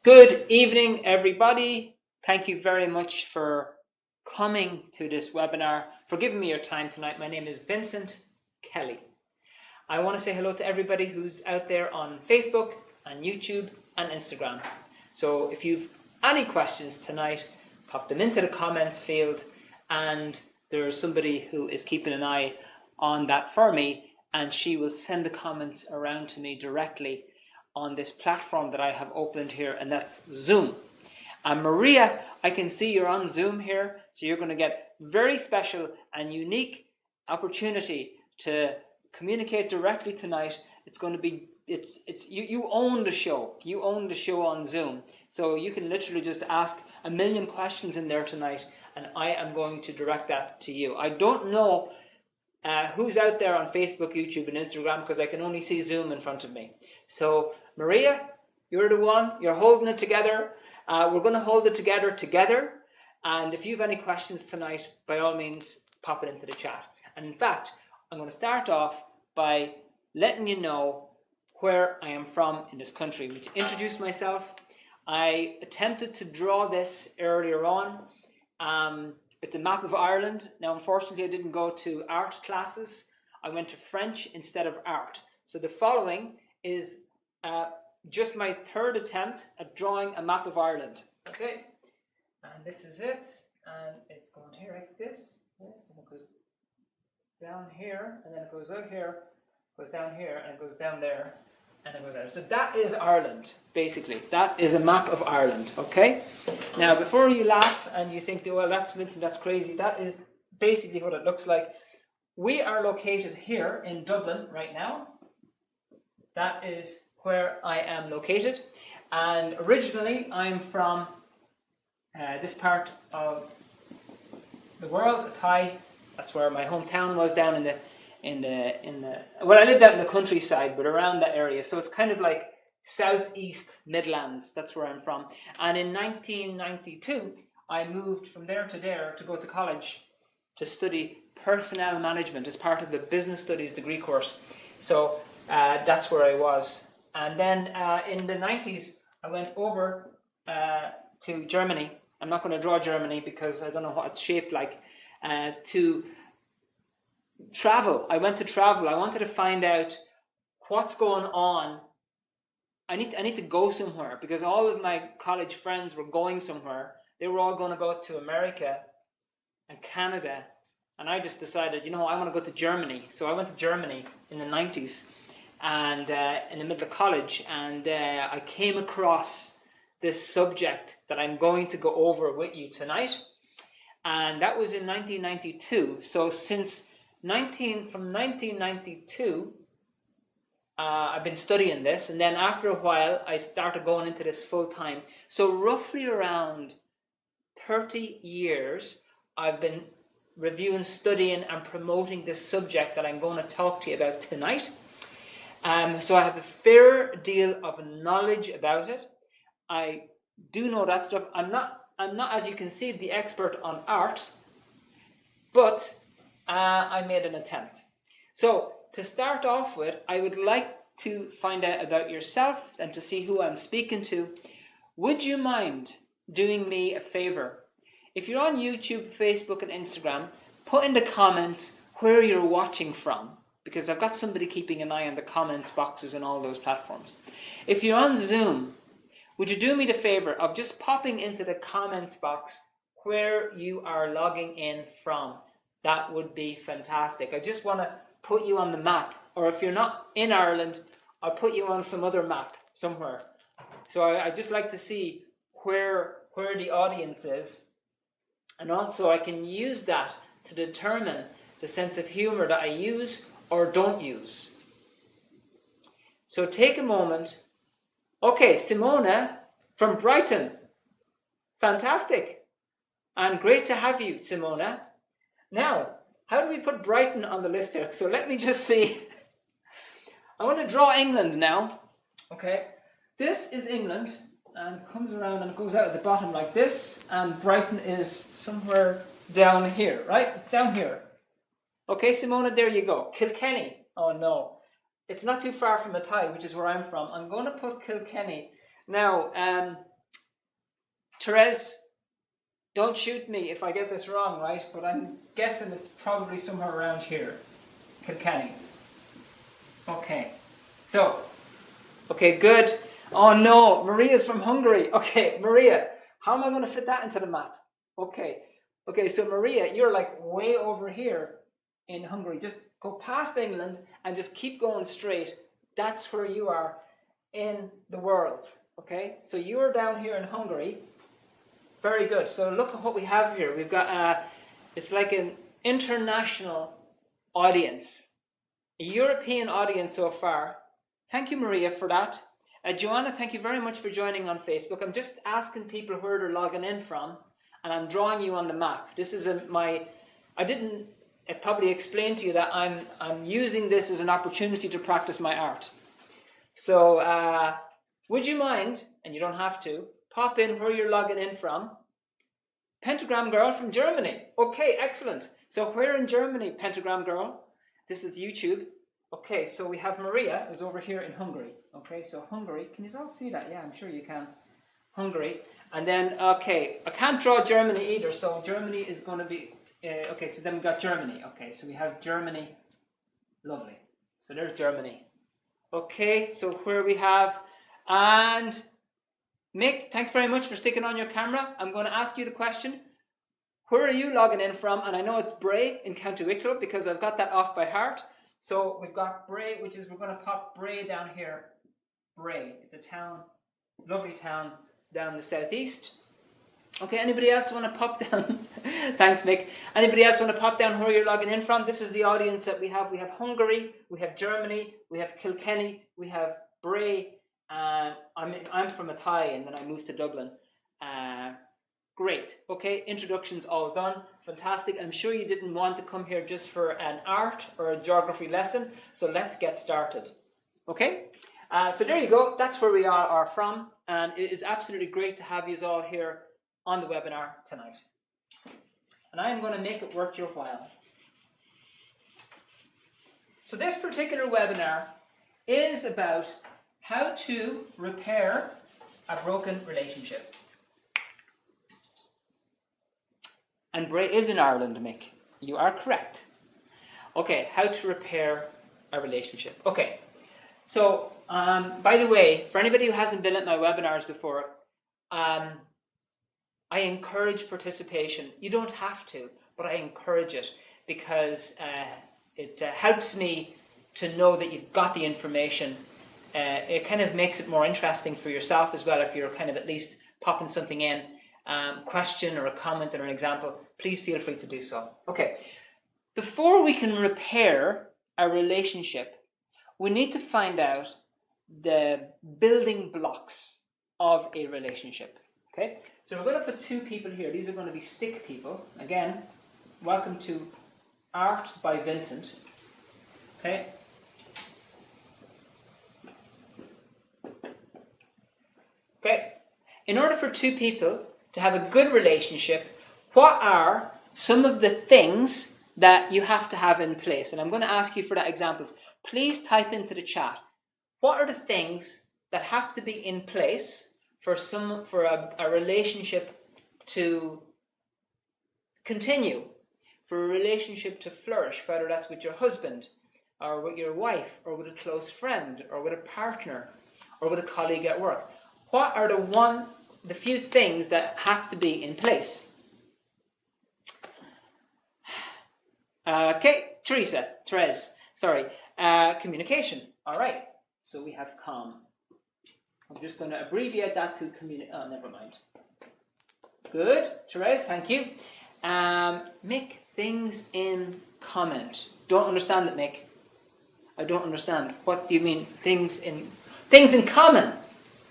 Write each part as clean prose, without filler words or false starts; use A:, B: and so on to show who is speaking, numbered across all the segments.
A: Good evening, everybody. Thank you very much for coming to this webinar, for giving me your time tonight. My name is Vincent Kelly. I want to say hello to everybody who's out there on Facebook and YouTube and Instagram. So if you've any questions tonight, pop them into the comments field, and there's somebody who is keeping an eye on that for me, and she will send the comments around to me directly on this platform that I have opened here, and that's Zoom. And Maria, I can see you're on Zoom here, so you're going to get very special and unique opportunity to communicate directly tonight. It's going to be, you own the show. You own the show on Zoom. So you can literally just ask a million questions in there tonight, and I am going to direct that to you. I don't know who's out there on Facebook, YouTube, and Instagram, because I can only see Zoom in front of me. So, Maria, you're the one. You're holding it together. We're going to hold it together. And if you have any questions tonight, by all means, pop it into the chat. And in fact, I'm going to start off by letting you know where I am from in this country. I'm going to introduce myself. I attempted to draw this earlier on. It's a map of Ireland. Now, unfortunately, I didn't go to art classes. I went to French instead of art. So the following is just my third attempt at drawing a map of Ireland. Okay, and this is it. And it's going here like this. Yes, and it goes down here, and then it goes out here, goes down here, and it goes down there, and it goes there. So that is Ireland, basically. That is a map of Ireland, okay? Now, before you laugh and you think, well, that's Vincent, that's crazy, that is basically what it looks like. We are located here in Dublin right now. That is where I am located. And originally, I'm from this part of the world, Thai. That's where my hometown was, down in the well, I lived out in the countryside, but around that area. So it's kind of like southeast Midlands. That's where I'm from. And in 1992, I moved from there to there to go to college to study personnel management as part of the business studies degree course. So that's where I was. And then in the 90s, I went over to Germany. I'm not going to draw Germany because I don't know what it's shaped like. To travel. I went to travel. I wanted to find out what's going on. I need to go somewhere because all of my college friends were going somewhere. They were all going to go to America and Canada. And I just decided, I want to go to Germany. So I went to Germany in the 90s and in the middle of college. And I came across this subject that I'm going to go over with you tonight. And that was in 1992. So from 1992, I've been studying this, and then after a while, I started going into this full time. So roughly around 30 years, I've been reviewing, studying, and promoting this subject that I'm going to talk to you about tonight. So I have a fair deal of knowledge about it. I do know that stuff. I'm not, as you can see, the expert on art, but I made an attempt. So to start off with, I would like to find out about yourself and to see who I'm speaking to. Would you mind doing me a favor? If you're on YouTube, Facebook, and Instagram, put in the comments where you're watching from, because I've got somebody keeping an eye on the comments boxes and all those platforms. If you're on Zoom, would you do me the favor of just popping into the comments box where you are logging in from? That would be fantastic. I just want to put you on the map. Or if you're not in Ireland, I'll put you on some other map somewhere. So I just like to see where the audience is. And also I can use that to determine the sense of humor that I use or don't use. So take a moment. Okay, Simona from Brighton. Fantastic. And great to have you, Simona. Now, how do we put Brighton on the list here? So let me just see. I want to draw England now. Okay, this is England and comes around and goes out at the bottom like this. And Brighton is somewhere down here, right? It's down here. Okay, Simona, there you go. Kilkenny. Oh no, it's not too far from Athy, which is where I'm from. I'm going to put Kilkenny. Now, Therese, don't shoot me if I get this wrong, right? But I'm guessing it's probably somewhere around here. Kilkenny. Okay. So, okay, good. Oh no, Maria's from Hungary. Okay, Maria, how am I going to fit that into the map? Okay. Okay, so Maria, you're like way over here in Hungary. Just go past England and just keep going straight. That's where you are in the world. Okay, so you're down here in Hungary. Very good. So look at what we have here. We've got, it's like an international audience. A European audience so far. Thank you, Maria, for that. Joanna, thank you very much for joining on Facebook. I'm just asking people where they're logging in from, and I'm drawing you on the map. This is I didn't probably explain to you that I'm using this as an opportunity to practice my art. So would you mind, and you don't have to, pop in where you're logging in from. Pentagram Girl from Germany. Okay, excellent. So where in Germany, Pentagram Girl? This is YouTube. Okay, so we have Maria, who's over here in Hungary. Okay, so Hungary. Can you all see that? Yeah, I'm sure you can. Hungary. And then, okay, I can't draw Germany either, so Germany is going to be... okay, so then we've got Germany. Okay, so we have Germany. Lovely. So there's Germany. Okay, so where we have... And... Mick, thanks very much for sticking on your camera. I'm going to ask you the question. Where are you logging in from? And I know it's Bray in County Wicklow because I've got that off by heart. So we've got Bray, which is, we're going to pop Bray down here. Bray, it's a town, lovely town down the southeast. Okay, anybody else want to pop down? Thanks, Mick. Anybody else want to pop down where you're logging in from? This is the audience that we have. We have Hungary, we have Germany, we have Kilkenny, we have Bray. I'm from Athy and then I moved to Dublin. Great. Okay, introductions all done. Fantastic. I'm sure you didn't want to come here just for an art or a geography lesson. So let's get started. Okay, so there you go. That's where we are from. And it is absolutely great to have you all here on the webinar tonight. And I am going to make it worth your while. So this particular webinar is about how to repair a broken relationship. And Bray is in Ireland, Mick. You are correct. Okay, how to repair a relationship. Okay, so by the way, for anybody who hasn't been at my webinars before, I encourage participation. You don't have to, but I encourage it because it helps me to know that you've got the information. It kind of makes it more interesting for yourself as well if you're kind of at least popping something in. Question or a comment or an example, please feel free to do so. Okay, before we can repair a relationship, we need to find out the building blocks of a relationship. Okay, so we're going to put two people here. These are going to be stick people. Again, welcome to Art by Vincent. Okay. Okay, in order for two people to have a good relationship, what are some of the things that you have to have in place? And I'm going to ask you for that examples. Please type into the chat. What are the things that have to be in place for a relationship to continue, for a relationship to flourish, whether that's with your husband or with your wife or with a close friend or with a partner or with a colleague at work? What are the few things that have to be in place? Okay, Therese, sorry. Communication. All right. So we have COM. I'm just going to abbreviate that to communicate. Oh, never mind. Good, Therese, thank you. Mick, things in comment. Don't understand it, Mick. I don't understand. What do you mean? Things in common.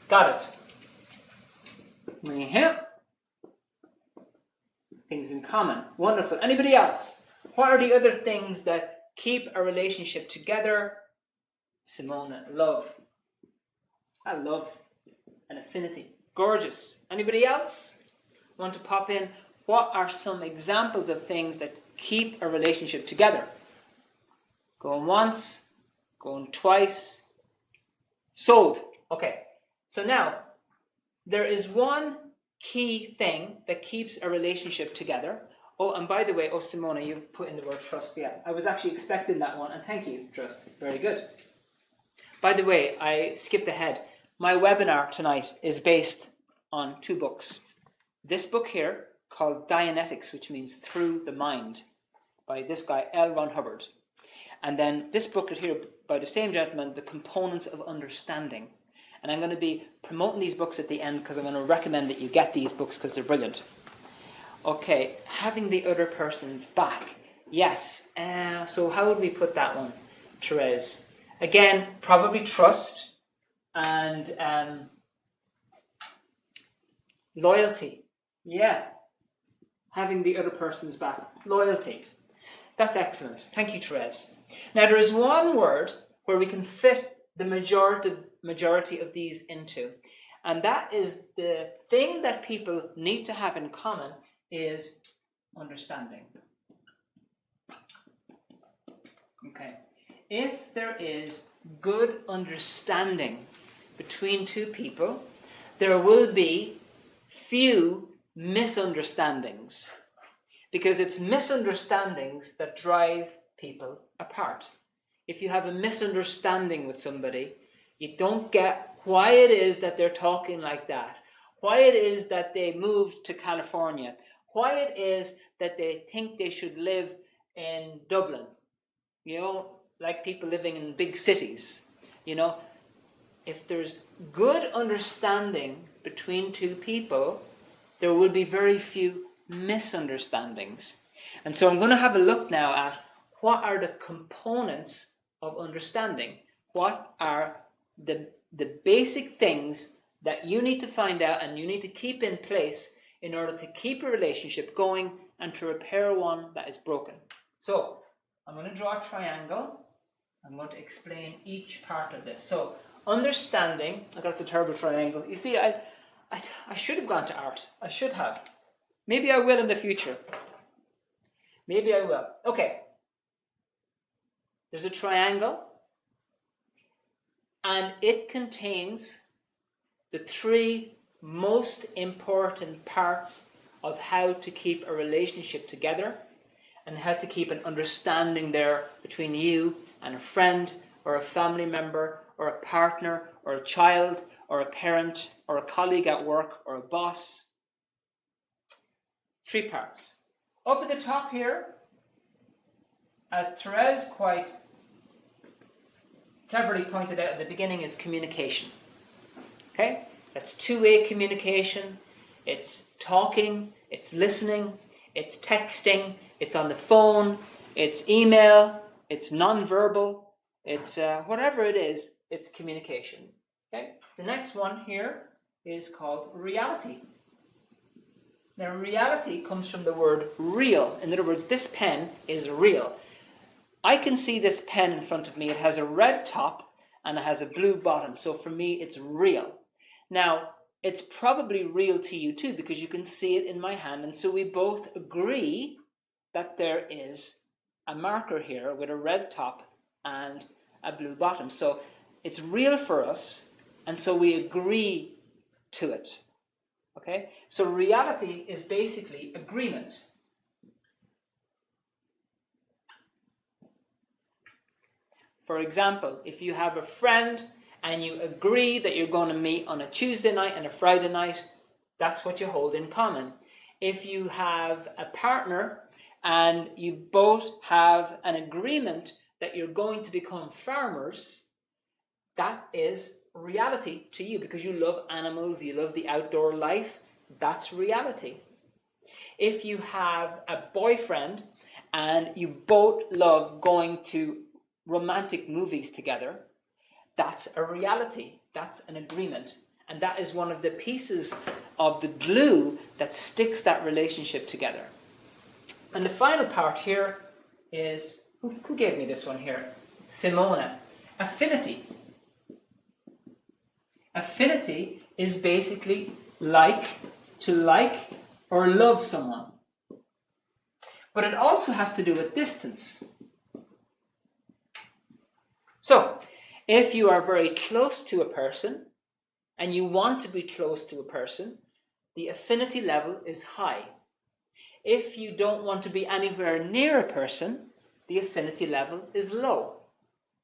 A: Got it. Yeah. Things in common. Wonderful. Anybody else? What are the other things that keep a relationship together? Simona, love. I love an affinity. Gorgeous. Anybody else want to pop in? What are some examples of things that keep a relationship together? Going once, going twice. Sold. Okay. So now, there is one key thing that keeps a relationship together. Oh, and by the way, Simona, you've put in the word trust. Yeah, I was actually expecting that one, and thank you, trust. Very good. By the way, I skipped ahead. My webinar tonight is based on 2 books. This book here, called Dianetics, which means Through the Mind, by this guy, L. Ron Hubbard. And then this booklet here, by the same gentleman, The Components of Understanding. And I'm going to be promoting these books at the end because I'm going to recommend that you get these books because they're brilliant. Okay, having the other person's back. Yes. So how would we put that one, Therese? Again, probably trust and loyalty. Yeah. Having the other person's back. Loyalty. That's excellent. Thank you, Therese. Now, there is one word where we can fit the majority of these into. And that is the thing that people need to have in common is understanding. Okay. If there is good understanding between 2 people, there will be few misunderstandings. Because it's misunderstandings that drive people apart. If you have a misunderstanding with somebody, you don't get why it is that they're talking like that, why it is that they moved to California, why it is that they think they should live in Dublin, like people living in big cities. If there's good understanding between 2 people, there will be very few misunderstandings. And so I'm going to have a look now at what are the components of understanding. What are the basic things that you need to find out and you need to keep in place in order to keep a relationship going and to repair one that is broken. So I'm going to draw a triangle. I'm going to explain each part of this. So understanding, that's a terrible triangle. You see, I should have gone to art. I should have. Maybe I will in the future. Maybe I will. Okay. There's a triangle. And it contains the 3 most important parts of how to keep a relationship together and how to keep an understanding there between you and a friend or a family member or a partner or a child or a parent or a colleague at work or a boss. 3 parts. Up at the top here, as Therese quite cleverly pointed out at the beginning, is communication. Okay? That's 2-way communication. It's talking, it's listening, it's texting, it's on the phone, it's email, it's non-verbal, it's whatever it is, it's communication. Okay? The next one here is called reality. Now, reality comes from the word real. In other words, this pen is real. I can see this pen in front of me. It has a red top and it has a blue bottom. So for me, it's real. Now, it's probably real to you too because you can see it in my hand. And so we both agree that there is a marker here with a red top and a blue bottom. So it's real for us, and so we agree to it. Okay? So reality is basically agreement. For example, if you have a friend and you agree that you're going to meet on a Tuesday night and a Friday night, that's what you hold in common. If you have a partner and you both have an agreement that you're going to become farmers, that is reality to you because you love animals, you love the outdoor life. That's reality. If you have a boyfriend and you both love going to romantic movies together, that's a reality. That's an agreement. And that is one of the pieces of the glue that sticks that relationship together. And the final part here is, who gave me this one here? Simona. Affinity. Affinity is basically like or love someone. But it also has to do with distance. So, if you are very close to a person and you want to be close to a person, the affinity level is high. If you don't want to be anywhere near a person, the affinity level is low.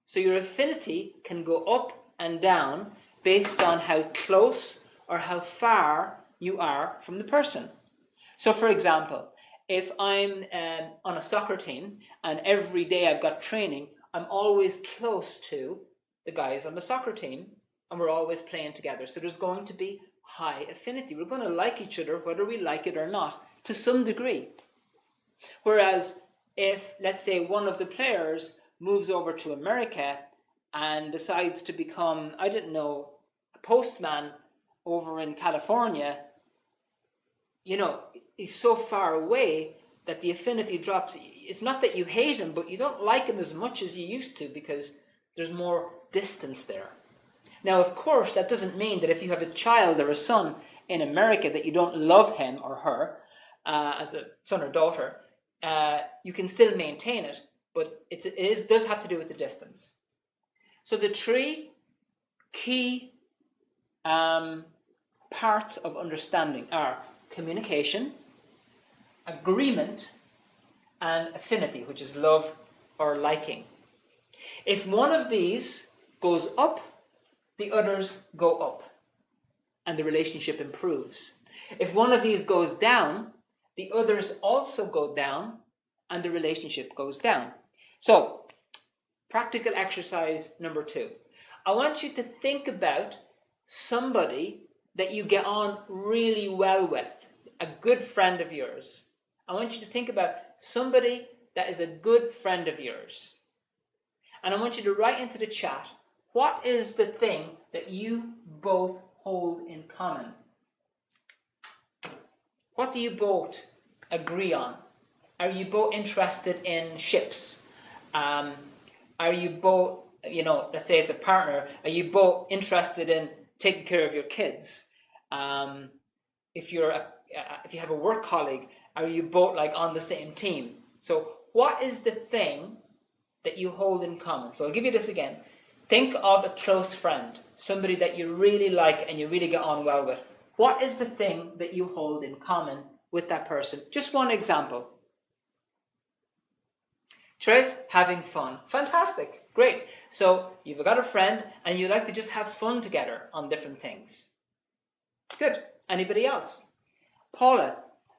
A: So your affinity can go up and down based on how close or how far you are from the person. So for example, if I'm on a soccer team and every day I've got training, I'm always close to the guys on the soccer team and we're always playing together. So there's going to be high affinity. We're going to like each other whether we like it or not to some degree. Whereas if, let's say, one of the players moves over to America and decides to become, I don't know, a postman over in California, you know, he's so far away that the affinity drops. It's not that you hate him, but you don't like him as much as you used to because there's more distance there. Now, of course, that doesn't mean that if you have a child or a son in America that you don't love him or her as a son or daughter. You can still maintain it, but it does have to do with the distance. So the three key parts of understanding are communication, agreement, and affinity, which is love or liking. If one of these goes up, the others go up, and the relationship improves. If one of these goes down, the others also go down, and the relationship goes down. So, practical exercise number 2. I want you to think about somebody that you get on really well with, a good friend of yours. I want you to think about somebody that is a good friend of yours. And I want you to write into the chat, what is the thing that you both hold in common? What do you both agree on? Are you both interested in ships? Are you both, let's say it's a partner, are you both interested in taking care of your kids? If you have a work colleague, are you both like on the same team? So what is the thing that you hold in common? So I'll give you this again. Think of a close friend, somebody that you really like and you really get on well with. What is the thing that you hold in common with that person? Just one example. Trace, having fun. Fantastic. Great. So you've got a friend and you like to just have fun together on different things. Good. Anybody else? Paula,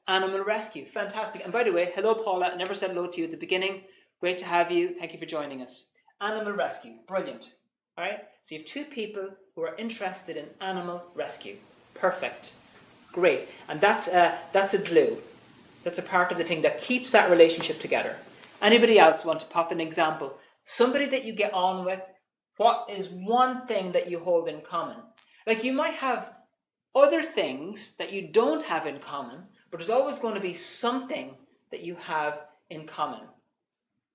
A: animal rescue. Fantastic. And by the way, hello Paula. I never said hello to you at the beginning. Great to have you. Thank you for joining us. Animal rescue. Brilliant. All right. So you have two people who are interested in animal rescue. Perfect. Great. And that's a glue. That's a part of the thing that keeps that relationship together. Anybody else want to pop an example? Somebody that you get on with, what is one thing that you hold in common? Like you might have other things that you don't have in common, but there's always going to be something that you have in common.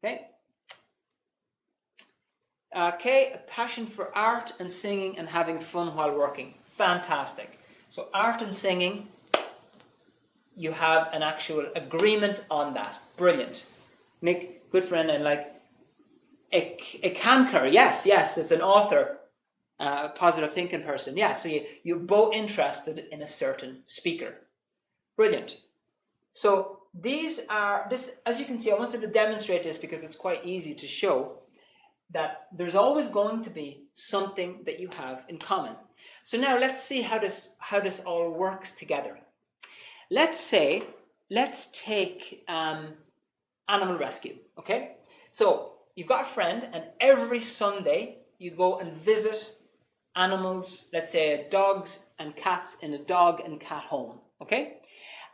A: Okay? Okay, a passion for art and singing and having fun while working. Fantastic. So art and singing, you have an actual agreement on that. Brilliant. Mick, good friend, and like a canker, yes, it's an author, a positive thinking person. Yeah, so you're both interested in a certain speaker. Brilliant. So this, as you can see, I wanted to demonstrate this because it's quite easy to show that there's always going to be something that you have in common. So now let's see how this all works together. Let's take animal rescue, okay? So you've got a friend and every Sunday you go and visit animals, let's say dogs and cats in a dog and cat home, okay?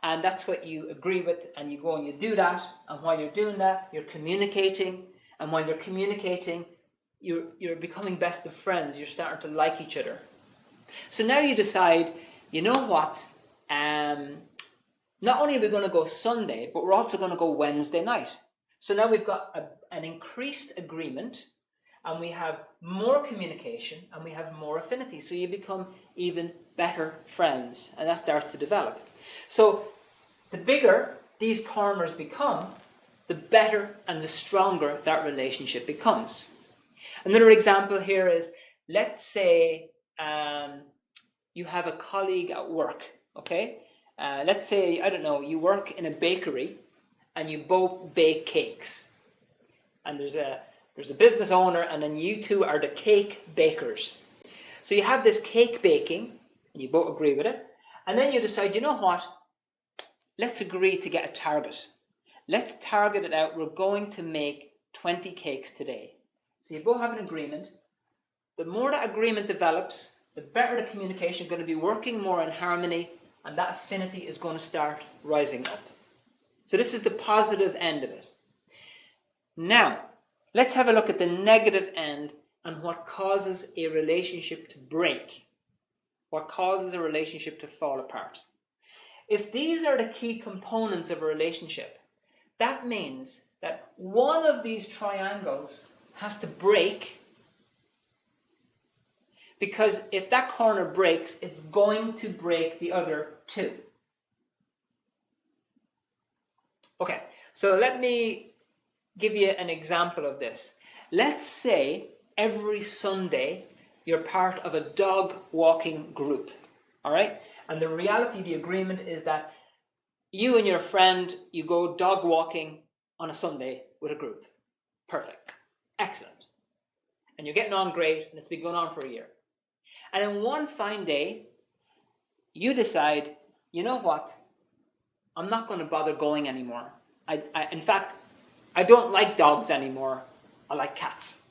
A: And that's what you agree with, and you go and you do that, and while you're doing that, you're communicating, and while you're communicating, you're becoming best of friends, you're starting to like each other. So now you decide, you know what, not only are we going to go Sunday, but we're also going to go Wednesday night. So now we've got an increased agreement, and we have more communication, and we have more affinity. So you become even better friends, and that starts to develop. So the bigger these corners become, the better and the stronger that relationship becomes. Another example here is, let's say you have a colleague at work, okay? let's say, I don't know, you work in a bakery and you both bake cakes. And there's a business owner, and then you two are the cake bakers. So you have this cake baking, and you both agree with it. And then you decide, you know what? Let's agree to get a target. Let's target it out. We're going to make 20 cakes today. So you both have an agreement. The more that agreement develops, the better the communication is going to be, working more in harmony, and that affinity is going to start rising up. So this is the positive end of it. Now, let's have a look at the negative end and what causes a relationship to break. What causes a relationship to fall apart. If these are the key components of a relationship, that means that one of these triangles has to break, because if that corner breaks, it's going to break the other two. Okay, so let me give you an example of this. Let's say every Sunday you're part of a dog walking group, all right? And the reality, the agreement is that you and your friend, you go dog walking on a Sunday with a group. Perfect. Excellent. And you're getting on great, and it's been going on for a year. And then one fine day, you decide, you know what? I'm not going to bother going anymore. In fact, I don't like dogs anymore. I like cats.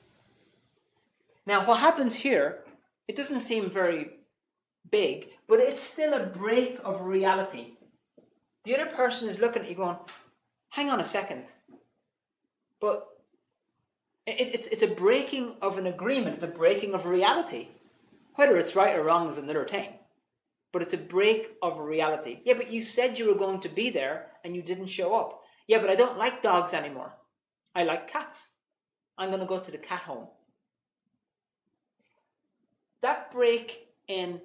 A: Now, what happens here, it doesn't seem very big, but it's still a break of reality. The other person is looking at you going, hang on a second. But it's a breaking of an agreement. It's a breaking of reality. Whether it's right or wrong is another thing. But it's a break of reality. Yeah, but you said you were going to be there and you didn't show up. Yeah, but I don't like dogs anymore. I like cats. I'm going to go to the cat home. That break in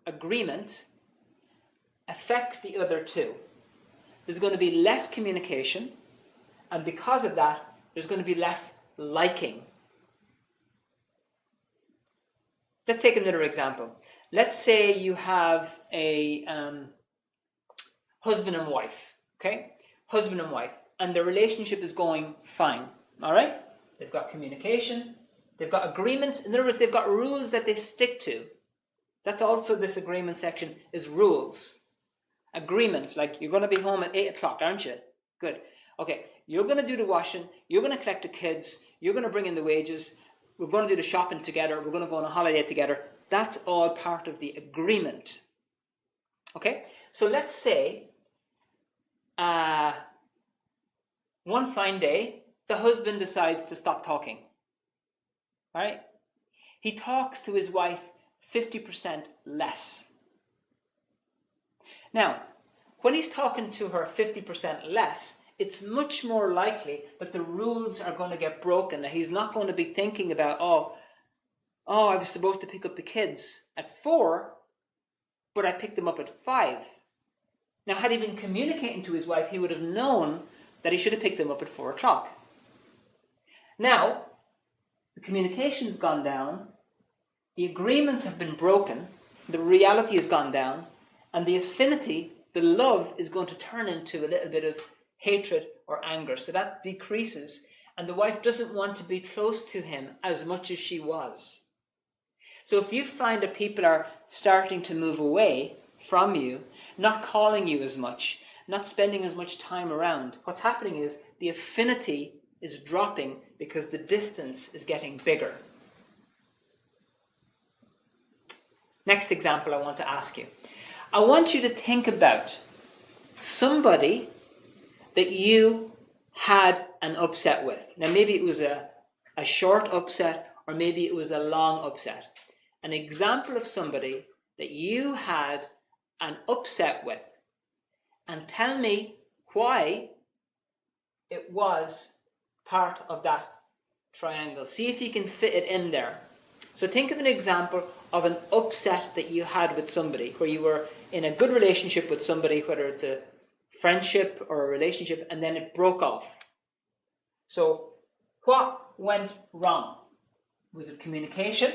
A: agreement affects the other two. There's going to be less communication, and because of that, there's going to be less liking. Let's take another example. Let's say you have a husband and wife, okay? Husband and wife, and the relationship is going fine, all right? They've got communication, they've got agreements. In other words, they've got rules that they stick to. That's also this agreement section, is rules. Agreements, like you're going to be home at 8 o'clock, aren't you? Good. Okay, you're going to do the washing, you're going to collect the kids, you're going to bring in the wages, we're going to do the shopping together, we're going to go on a holiday together. That's all part of the agreement. Okay, so let's say one fine day, the husband decides to stop talking. All right? He talks to his wife 50% less. Now, when he's talking to her 50% less, it's much more likely that the rules are going to get broken. That he's not going to be thinking about, oh, I was supposed to pick up the kids at 4, but I picked them up at 5. Now, had he been communicating to his wife, he would have known that he should have picked them up at 4 o'clock. Now, the communication has gone down, the agreements have been broken, the reality has gone down, and the affinity, the love, is going to turn into a little bit of hatred or anger. So that decreases, and the wife doesn't want to be close to him as much as she was. So if you find that people are starting to move away from you, not calling you as much, not spending as much time around, what's happening is the affinity is dropping because the distance is getting bigger. Next example I want to ask you. I want you to think about somebody that you had an upset with. Now maybe it was a short upset, or maybe it was a long upset. An example of somebody that you had an upset with, and tell me why it was part of that triangle. See if you can fit it in there. So think of an example of an upset that you had with somebody, where you were in a good relationship with somebody, whether it's a friendship or a relationship, and then it broke off. So what went wrong? Was it communication?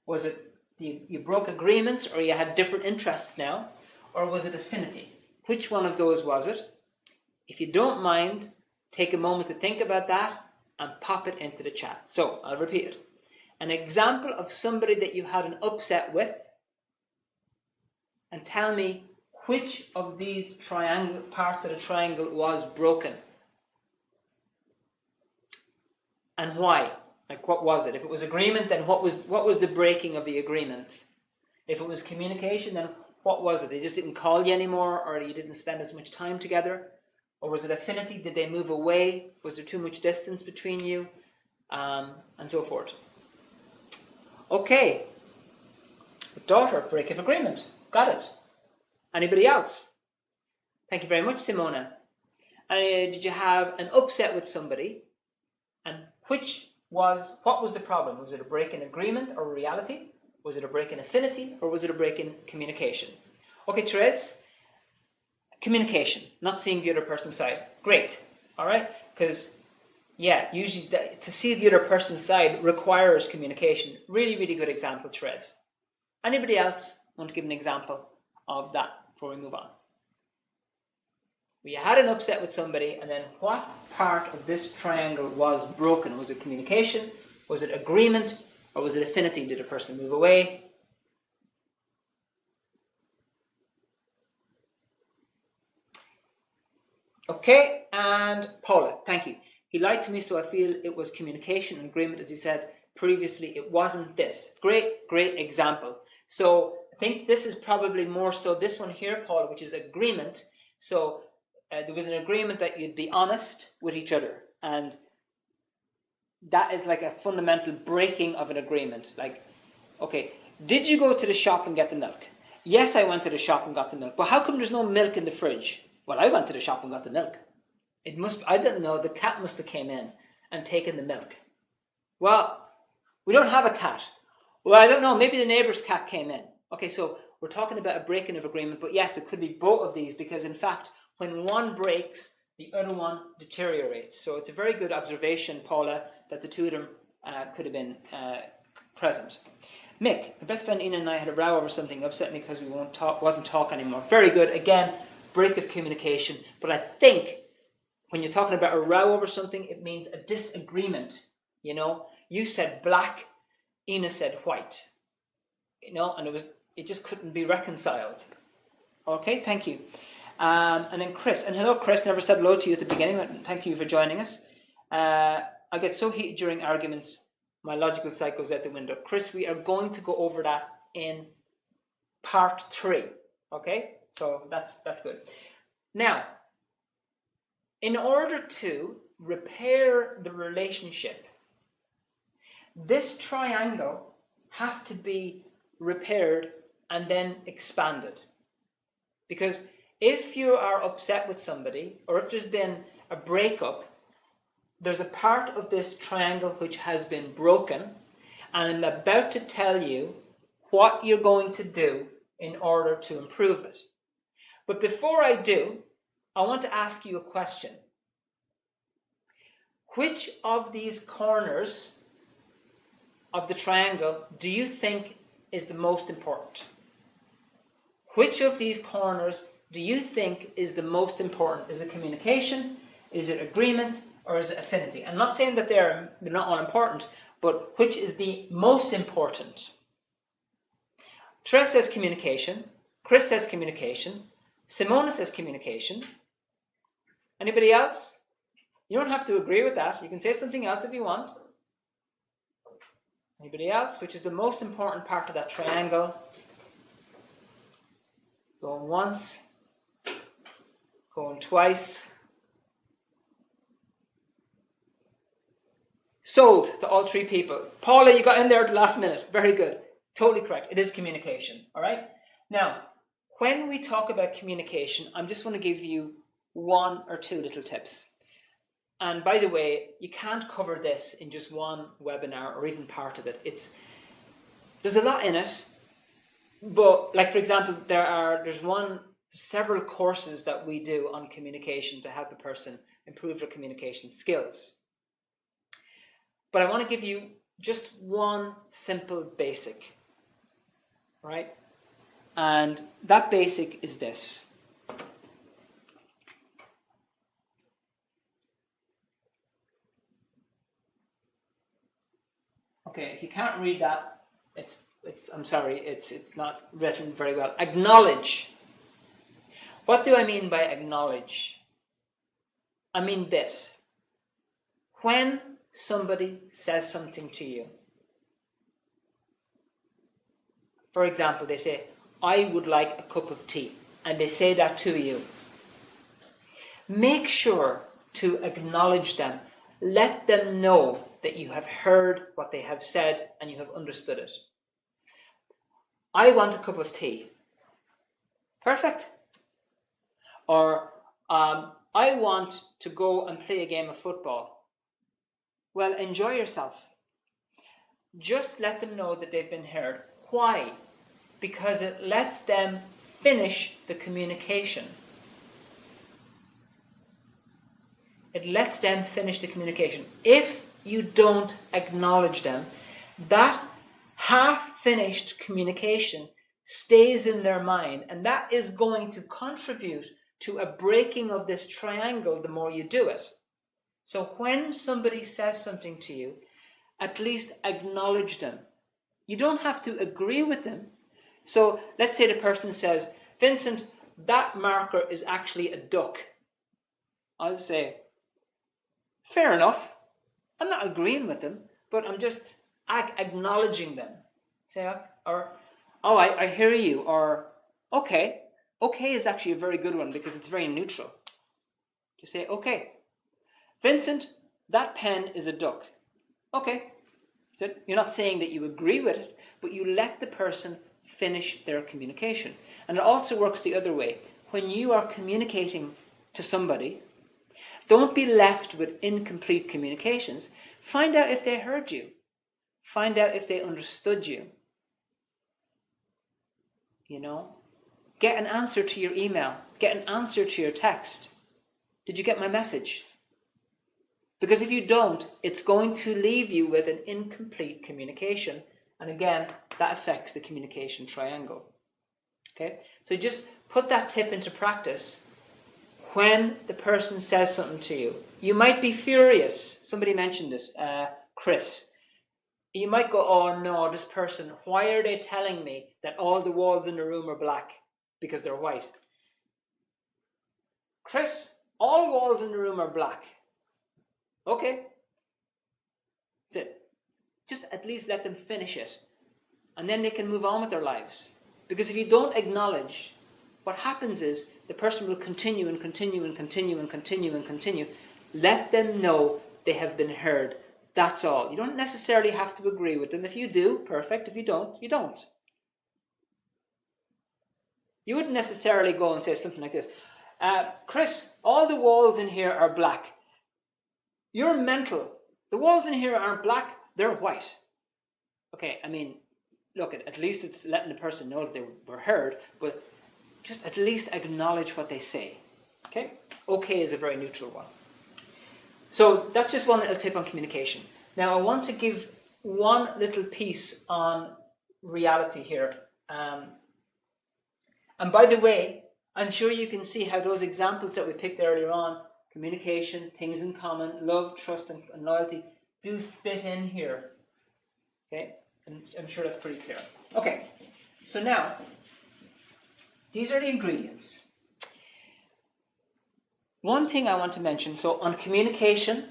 A: Was it you broke agreements, or you had different interests now? Or was it affinity? Which one of those was it? If you don't mind, take a moment to think about that and pop it into the chat. So, I'll repeat it. An example of somebody that you had an upset with, and tell me which of these parts of the triangle was broken. And why? Like, what was it? If it was agreement, then what was the breaking of the agreement? If it was communication, then what was it? They just didn't call you anymore, or you didn't spend as much time together? Or was it affinity? Did they move away? Was there too much distance between you? And so forth. Okay. Daughter, break of agreement. Got it. Anybody else? Thank you very much, Simona. Did you have an upset with somebody? And what was the problem? Was it a break in agreement or reality? Was it a break in affinity, or was it a break in communication? Okay, Therese, communication, not seeing the other person's side. Great, all right? Because, yeah, usually to see the other person's side requires communication. Really, really good example, Therese. Anybody else want to give an example of that before we move on? You had an upset with somebody, and then what part of this triangle was broken? Was it communication? Was it agreement? Or was it affinity? Did a person move away? Okay, and Paula, thank you. He lied to me, so I feel it was communication and agreement. As he said previously, it wasn't this. Great, great example. So I think this is probably more so this one here, Paula, which is agreement. So there was an agreement that you'd be honest with each other, and that is like a fundamental breaking of an agreement. Like, okay, did you go to the shop and get the milk? Yes, I went to the shop and got the milk. But how come there's no milk in the fridge? Well, I went to the shop and got the milk. I didn't know, the cat must have came in and taken the milk. Well, we don't have a cat. Well, I don't know, maybe the neighbor's cat came in. Okay, so we're talking about a breaking of agreement, but yes, it could be both of these, because in fact, when one breaks, the other one deteriorates. So it's a very good observation, Paula, that the two of them could have been present. Mick, my best friend Ina and I had a row over something, upset me because we wasn't talk anymore. Very good. Again, break of communication. But I think when you're talking about a row over something, it means a disagreement. You know, you said black, Ina said white. You know, and it just couldn't be reconciled. Okay, thank you. And then Chris, and hello Chris, never said hello to you at the beginning, but thank you for joining us. I get so heated during arguments, my logical sight goes out the window. Chris, we are going to go over that in part 3. Okay, so that's good. Now, in order to repair the relationship, this triangle has to be repaired and then expanded. Because if you are upset with somebody, or if there's been a breakup, there's a part of this triangle which has been broken, and I'm about to tell you what you're going to do in order to improve it. But before I do, I want to ask you a question. Which of these corners of the triangle do you think is the most important? Which of these corners do you think is the most important? Is it communication? Is it agreement? Or is it affinity? I'm not saying that they're not all important, but which is the most important? Therese says communication. Chris says communication. Simona says communication. Anybody else? You don't have to agree with that. You can say something else if you want. Anybody else? Which is the most important part of that triangle? Going once. Going twice. Sold to all 3 people. Paula, you got in there at the last minute. Very good. Totally correct. It is communication. All right? Now, when we talk about communication, I just want to give you 1 or 2 little tips. And by the way, you can't cover this in just one webinar or even part of it. There's a lot in it. But like, for example, there's several courses that we do on communication to help a person improve their communication skills. But I want to give you just one simple basic, right? And that basic is this. Okay, if you can't read that, I'm sorry, it's not written very well. Acknowledge. What do I mean by acknowledge? I mean this. When somebody says something to you, for example, they say, I would like a cup of tea, and they say that to you, make sure to acknowledge them. Let them know that you have heard what they have said and you have understood it. I want a cup of tea. Perfect. Or, I want to go and play a game of football. Well, enjoy yourself. Just let them know that they've been heard. Why? Because it lets them finish the communication. It lets them finish the communication. If you don't acknowledge them, that half-finished communication stays in their mind, and that is going to contribute to a breaking of this triangle the more you do it. So when somebody says something to you, at least acknowledge them. You don't have to agree with them. So let's say the person says, Vincent, that marker is actually a duck. I'll say, fair enough. I'm not agreeing with them, but I'm just acknowledging them. Say, or, oh, I hear you, or, okay. Okay is actually a very good one because it's very neutral. Just say, okay. Vincent, that pen is a duck. Okay. So you're not saying that you agree with it, but you let the person finish their communication. And it also works the other way. When you are communicating to somebody, don't be left with incomplete communications. Find out if they heard you. Find out if they understood you. You know? Get an answer to your email. Get an answer to your text. Did you get my message? Because if you don't, it's going to leave you with an incomplete communication. And again, that affects the communication triangle. Okay? So just put that tip into practice when the person says something to you. You might be furious. Somebody mentioned it, Chris. You might go, oh no, this person, why are they telling me that all the walls in the room are black? Because they're white. Chris, all walls in the room are black. Okay. That's it. Just at least let them finish it. And then they can move on with their lives. Because if you don't acknowledge, what happens is the person will continue and continue and continue and continue and continue. Let them know they have been heard. That's all. You don't necessarily have to agree with them. If you do, perfect. If you don't, you don't. You wouldn't necessarily go and say something like this. Chris, all the walls in here are black. You're mental. The walls in here aren't black, they're white. Okay, I mean, look, at least it's letting the person know that they were heard, but just at least acknowledge what they say. Okay? Okay is a very neutral one. So that's just one little tip on communication. Now I want to give one little piece on reality here. And by the way, I'm sure you can see how those examples that we picked earlier on, communication, things in common, love, trust, and loyalty, do fit in here. Okay? And I'm sure that's pretty clear. Okay, so now, these are the ingredients. One thing I want to mention, so on communication,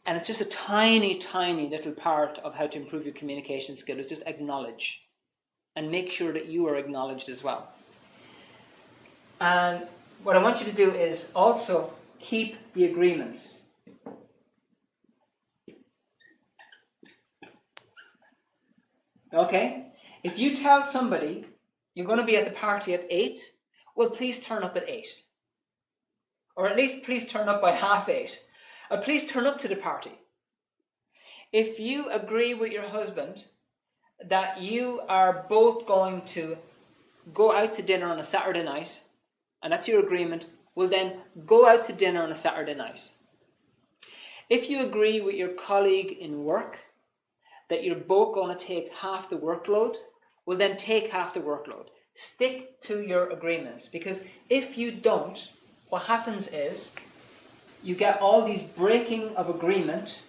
A: and it's just a tiny, tiny little part of how to improve your communication skills, just acknowledge. And make sure that you are acknowledged as well. And what I want you to do is also keep the agreements. Okay? If you tell somebody you're going to be at the party at 8, well, please turn up at 8. Or at least please turn up by 7:30. Or please turn up to the party. If you agree with your husband that you are both going to go out to dinner on a Saturday night, and that's your agreement, well then go out to dinner on a Saturday night. If you agree with your colleague in work that you're both going to take half the workload, well then take half the workload. Stick to your agreements, because if you don't, what happens is you get all these breaking of agreement,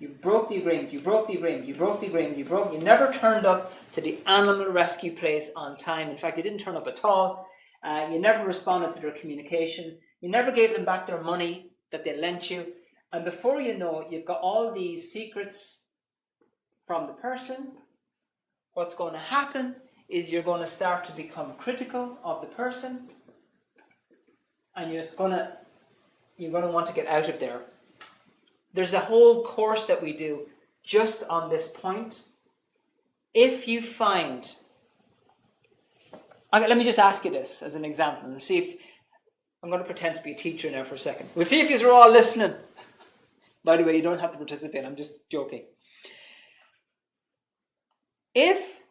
A: You broke the agreement, you broke the agreement, you never turned up to the animal rescue place on time. In fact, you didn't turn up at all. You never responded to their communication. You never gave them back their money that they lent you. And before you know it, you've got all these secrets from the person. What's going to happen is you're going to start to become critical of the person, and you're going to want to get out of there. There's a whole course that we do just on this point. If you find... Okay, let me just ask you this as an example and see if... I'm going to pretend to be a teacher now for a second. We'll see if you're all listening. By the way, you don't have to participate. I'm just joking. If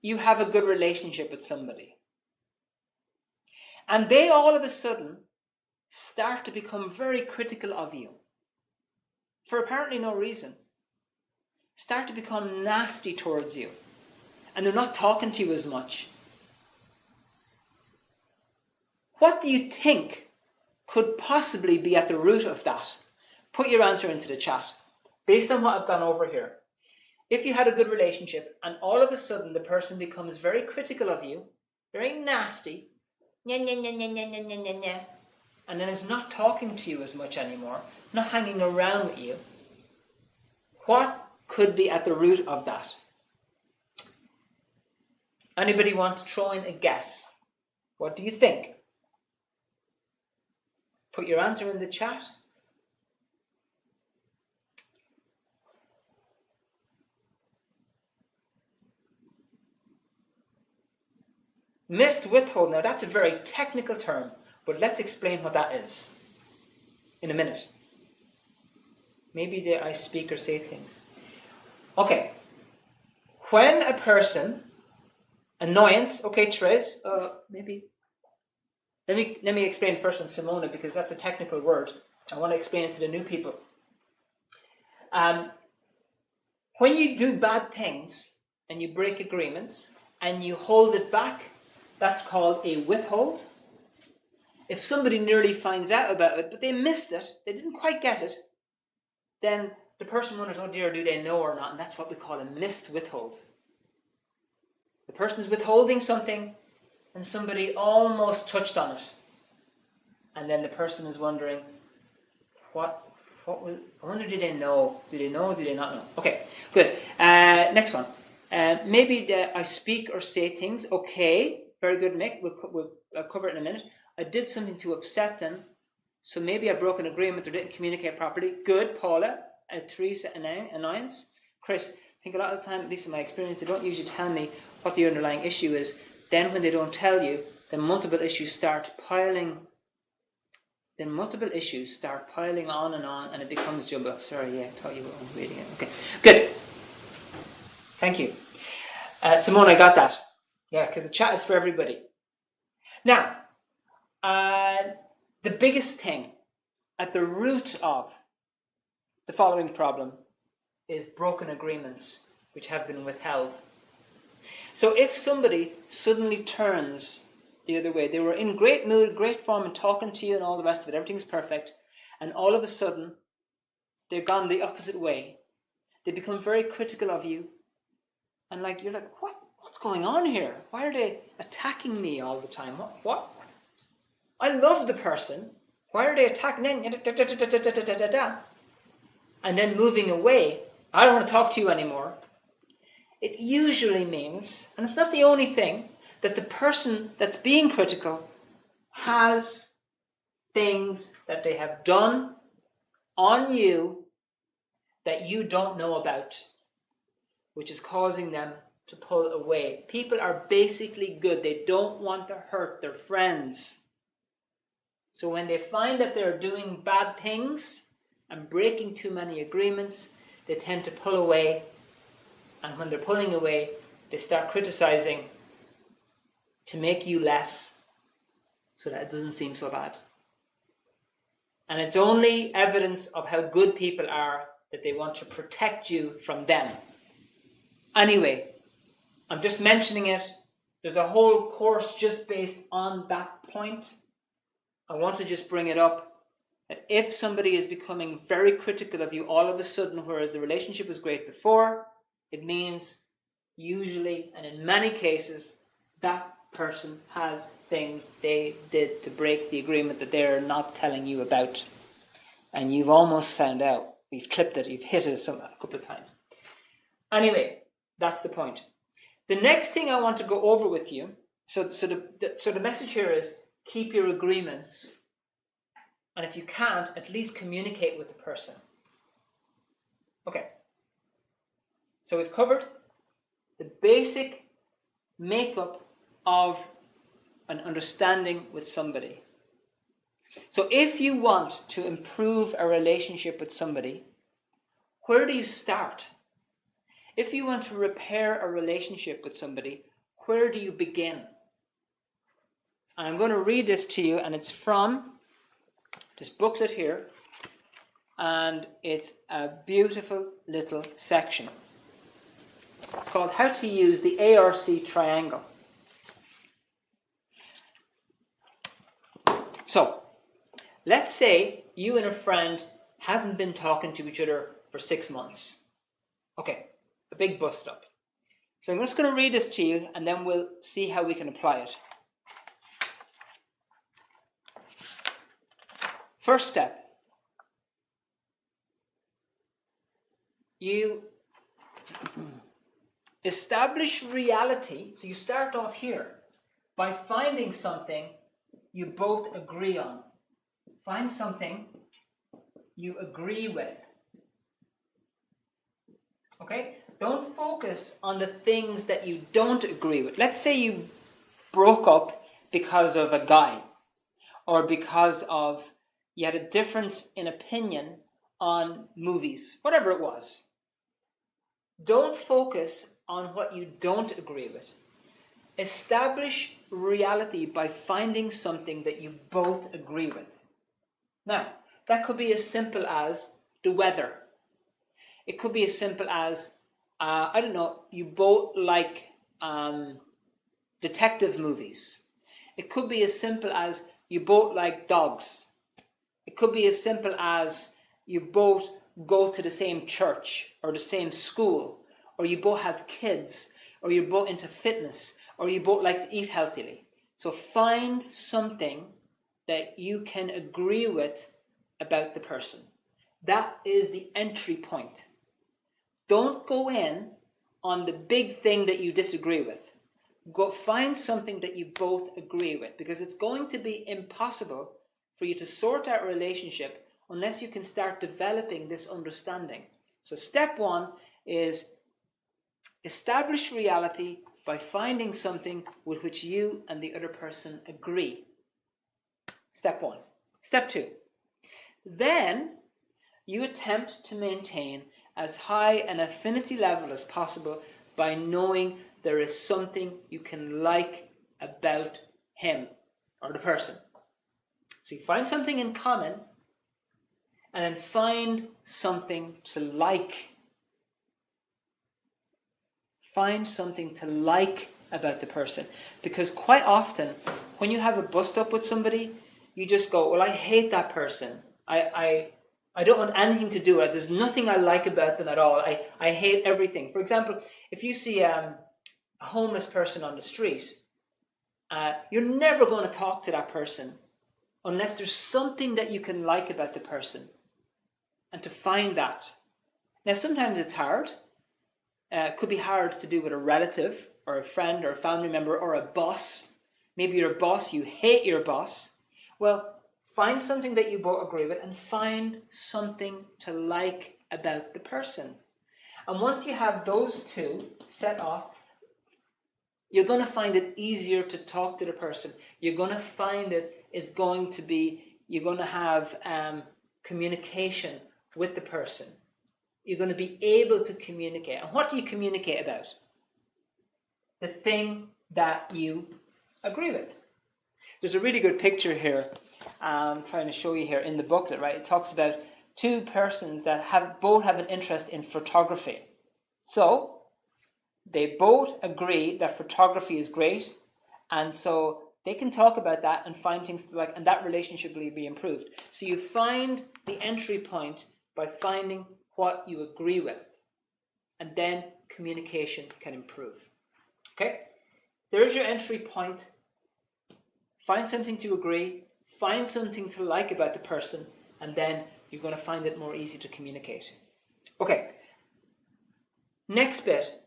A: you have a good relationship with somebody, and they all of a sudden start to become very critical of you, for apparently no reason, start to become nasty towards you, and they're not talking to you as much, what do you think could possibly be at the root of that? Put your answer into the chat. Based on what I've gone over here, if you had a good relationship and all of a sudden the person becomes very critical of you, very nasty, and then is not talking to you as much anymore, not hanging around with you, what could be at the root of that? Anybody want to throw in a guess? What do you think? Put your answer in the chat. Missed withhold. Now that's a very technical term, but let's explain what that is in a minute. Maybe I speak or say things. Okay. When a person, annoyance, okay, Therese, maybe. Let me explain first on Simona, because that's a technical word. I want to explain it to the new people. When you do bad things and you break agreements and you hold it back, that's called a withhold. If somebody nearly finds out about it, but they missed it, they didn't quite get it, then the person wonders, oh dear, do they know or not? And that's what we call a missed withhold. The person's withholding something and somebody almost touched on it. And then the person is wondering, I wonder, do they know? Do they know? Do they not know? Okay, good. Next one. Maybe I speak or say things. Okay, very good, Nick. We'll cover it in a minute. I did something to upset them, so maybe I broke an agreement or didn't communicate properly. Good, Paula. Teresa, annoyance. Chris, I think a lot of the time, at least in my experience, they don't usually tell me what the underlying issue is. Then when they don't tell you, then multiple issues start piling on, and it becomes jumbo. Sorry, yeah, I thought you were reading it. Okay, good. Thank you. Simone, I got that. Yeah, because the chat is for everybody. Now, the biggest thing at the root of the following problem is broken agreements which have been withheld. So if somebody suddenly turns the other way, they were in great mood, great form, and talking to you and all the rest of it, everything's perfect, and all of a sudden they've gone the opposite way. They become very critical of you, and you're like, what's going on here? Why are they attacking me all the time? What? I love the person. Why are they attacking? And then moving away. I don't want to talk to you anymore. It usually means, and it's not the only thing, that the person that's being critical has things that they have done on you that you don't know about, which is causing them to pull away. People are basically good. They don't want to hurt their friends. So when they find that they're doing bad things and breaking too many agreements, they tend to pull away. And when they're pulling away, they start criticizing to make you less so that it doesn't seem so bad. And it's only evidence of how good people are that they want to protect you from them. Anyway, I'm just mentioning it. There's a whole course just based on that point. I want to just bring it up that if somebody is becoming very critical of you all of a sudden, whereas the relationship was great before, it means usually, and in many cases, that person has things they did to break the agreement that they're not telling you about. And you've almost found out. You've tripped it, you've hit it a couple of times. Anyway, that's the point. The next thing I want to go over with you, so the message here is keep your agreements. And if you can't, at least communicate with the person. Okay. So we've covered the basic makeup of an understanding with somebody. So if you want to improve a relationship with somebody, where do you start? If you want to repair a relationship with somebody, where do you begin? And I'm going to read this to you, and it's from this booklet here, and it's a beautiful little section. It's called How to Use the ARC Triangle. So, let's say you and a friend haven't been talking to each other for 6 months. Okay, a big bust up. So I'm just going to read this to you, and then we'll see how we can apply it. First step. You establish reality. So you start off here by finding something you both agree on. Find something you agree with. Okay? Don't focus on the things that you don't agree with. Let's say you broke up because of a guy, or because of you had a difference in opinion on movies, whatever it was. Don't focus on what you don't agree with. Establish reality by finding something that you both agree with. Now, that could be as simple as the weather. It could be as simple as, you both like detective movies. It could be as simple as you both like dogs. It could be as simple as you both go to the same church or the same school, or you both have kids, or you're both into fitness, or you both like to eat healthily. So find something that you can agree with about the person. That is the entry point. Don't go in on the big thing that you disagree with. Go find something that you both agree with, because it's going to be impossible for you to sort out a relationship unless you can start developing this understanding. So step one is establish reality by finding something with which you and the other person agree. Step one. Step two. Then you attempt to maintain as high an affinity level as possible by knowing there is something you can like about him or the person. So you find something in common, and then find something to like. Find something to like about the person. Because quite often, when you have a bust up with somebody, you just go, well, I hate that person. I don't want anything to do with it. There's nothing I like about them at all. I hate everything. For example, if you see a homeless person on the street, you're never going to talk to that person unless there's something that you can like about the person. And to find that. Now, sometimes it's hard. It could be hard to do with a relative or a friend or a family member or a boss. Maybe you're a boss, you hate your boss. Well, find something that you both agree with and find something to like about the person. And once you have those two set off, you're going to find it easier to talk to the person. You're going to find you're going to have communication with the person. You're going to be able to communicate. And what do you communicate about? The thing that you agree with. There's a really good picture here I'm trying to show you here in the booklet, right? It talks about two persons that both have an interest in photography. So they both agree that photography is great, and so They can talk about that and find things to like, and that relationship will be improved. So you find the entry point by finding what you agree with, and then communication can improve. Okay? There's your entry point. Find something to agree, find something to like about the person, and then you're going to find it more easy to communicate. Okay. Next bit.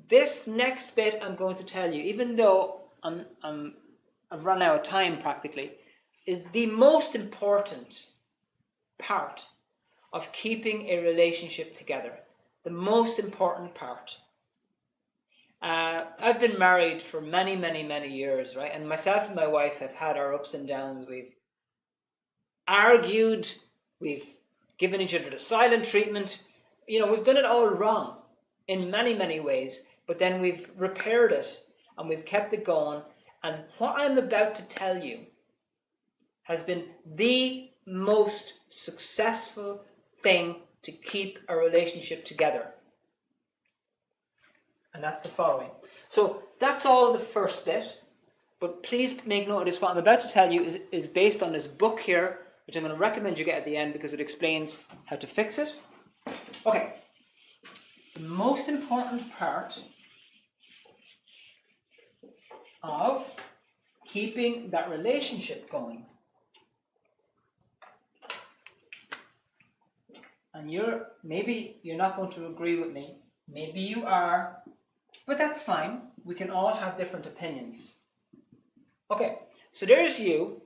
A: This next bit I'm going to tell you, even though I've run out of time practically, is the most important part of keeping a relationship together. The most important part. I've been married for many, many, many years, right? And myself and my wife have had our ups and downs. We've argued, we've given each other the silent treatment. We've done it all wrong in many, many ways, but then we've repaired it and we've kept it going. And what I'm about to tell you has been the most successful thing to keep a relationship together. And that's the following. So that's all the first bit. But please make note of this. What I'm about to tell you is based on this book here, which I'm going to recommend you get at the end because it explains how to fix it. Okay. The most important part of keeping that relationship going. And maybe you're not going to agree with me. Maybe you are. But that's fine. We can all have different opinions. Okay, so there's you,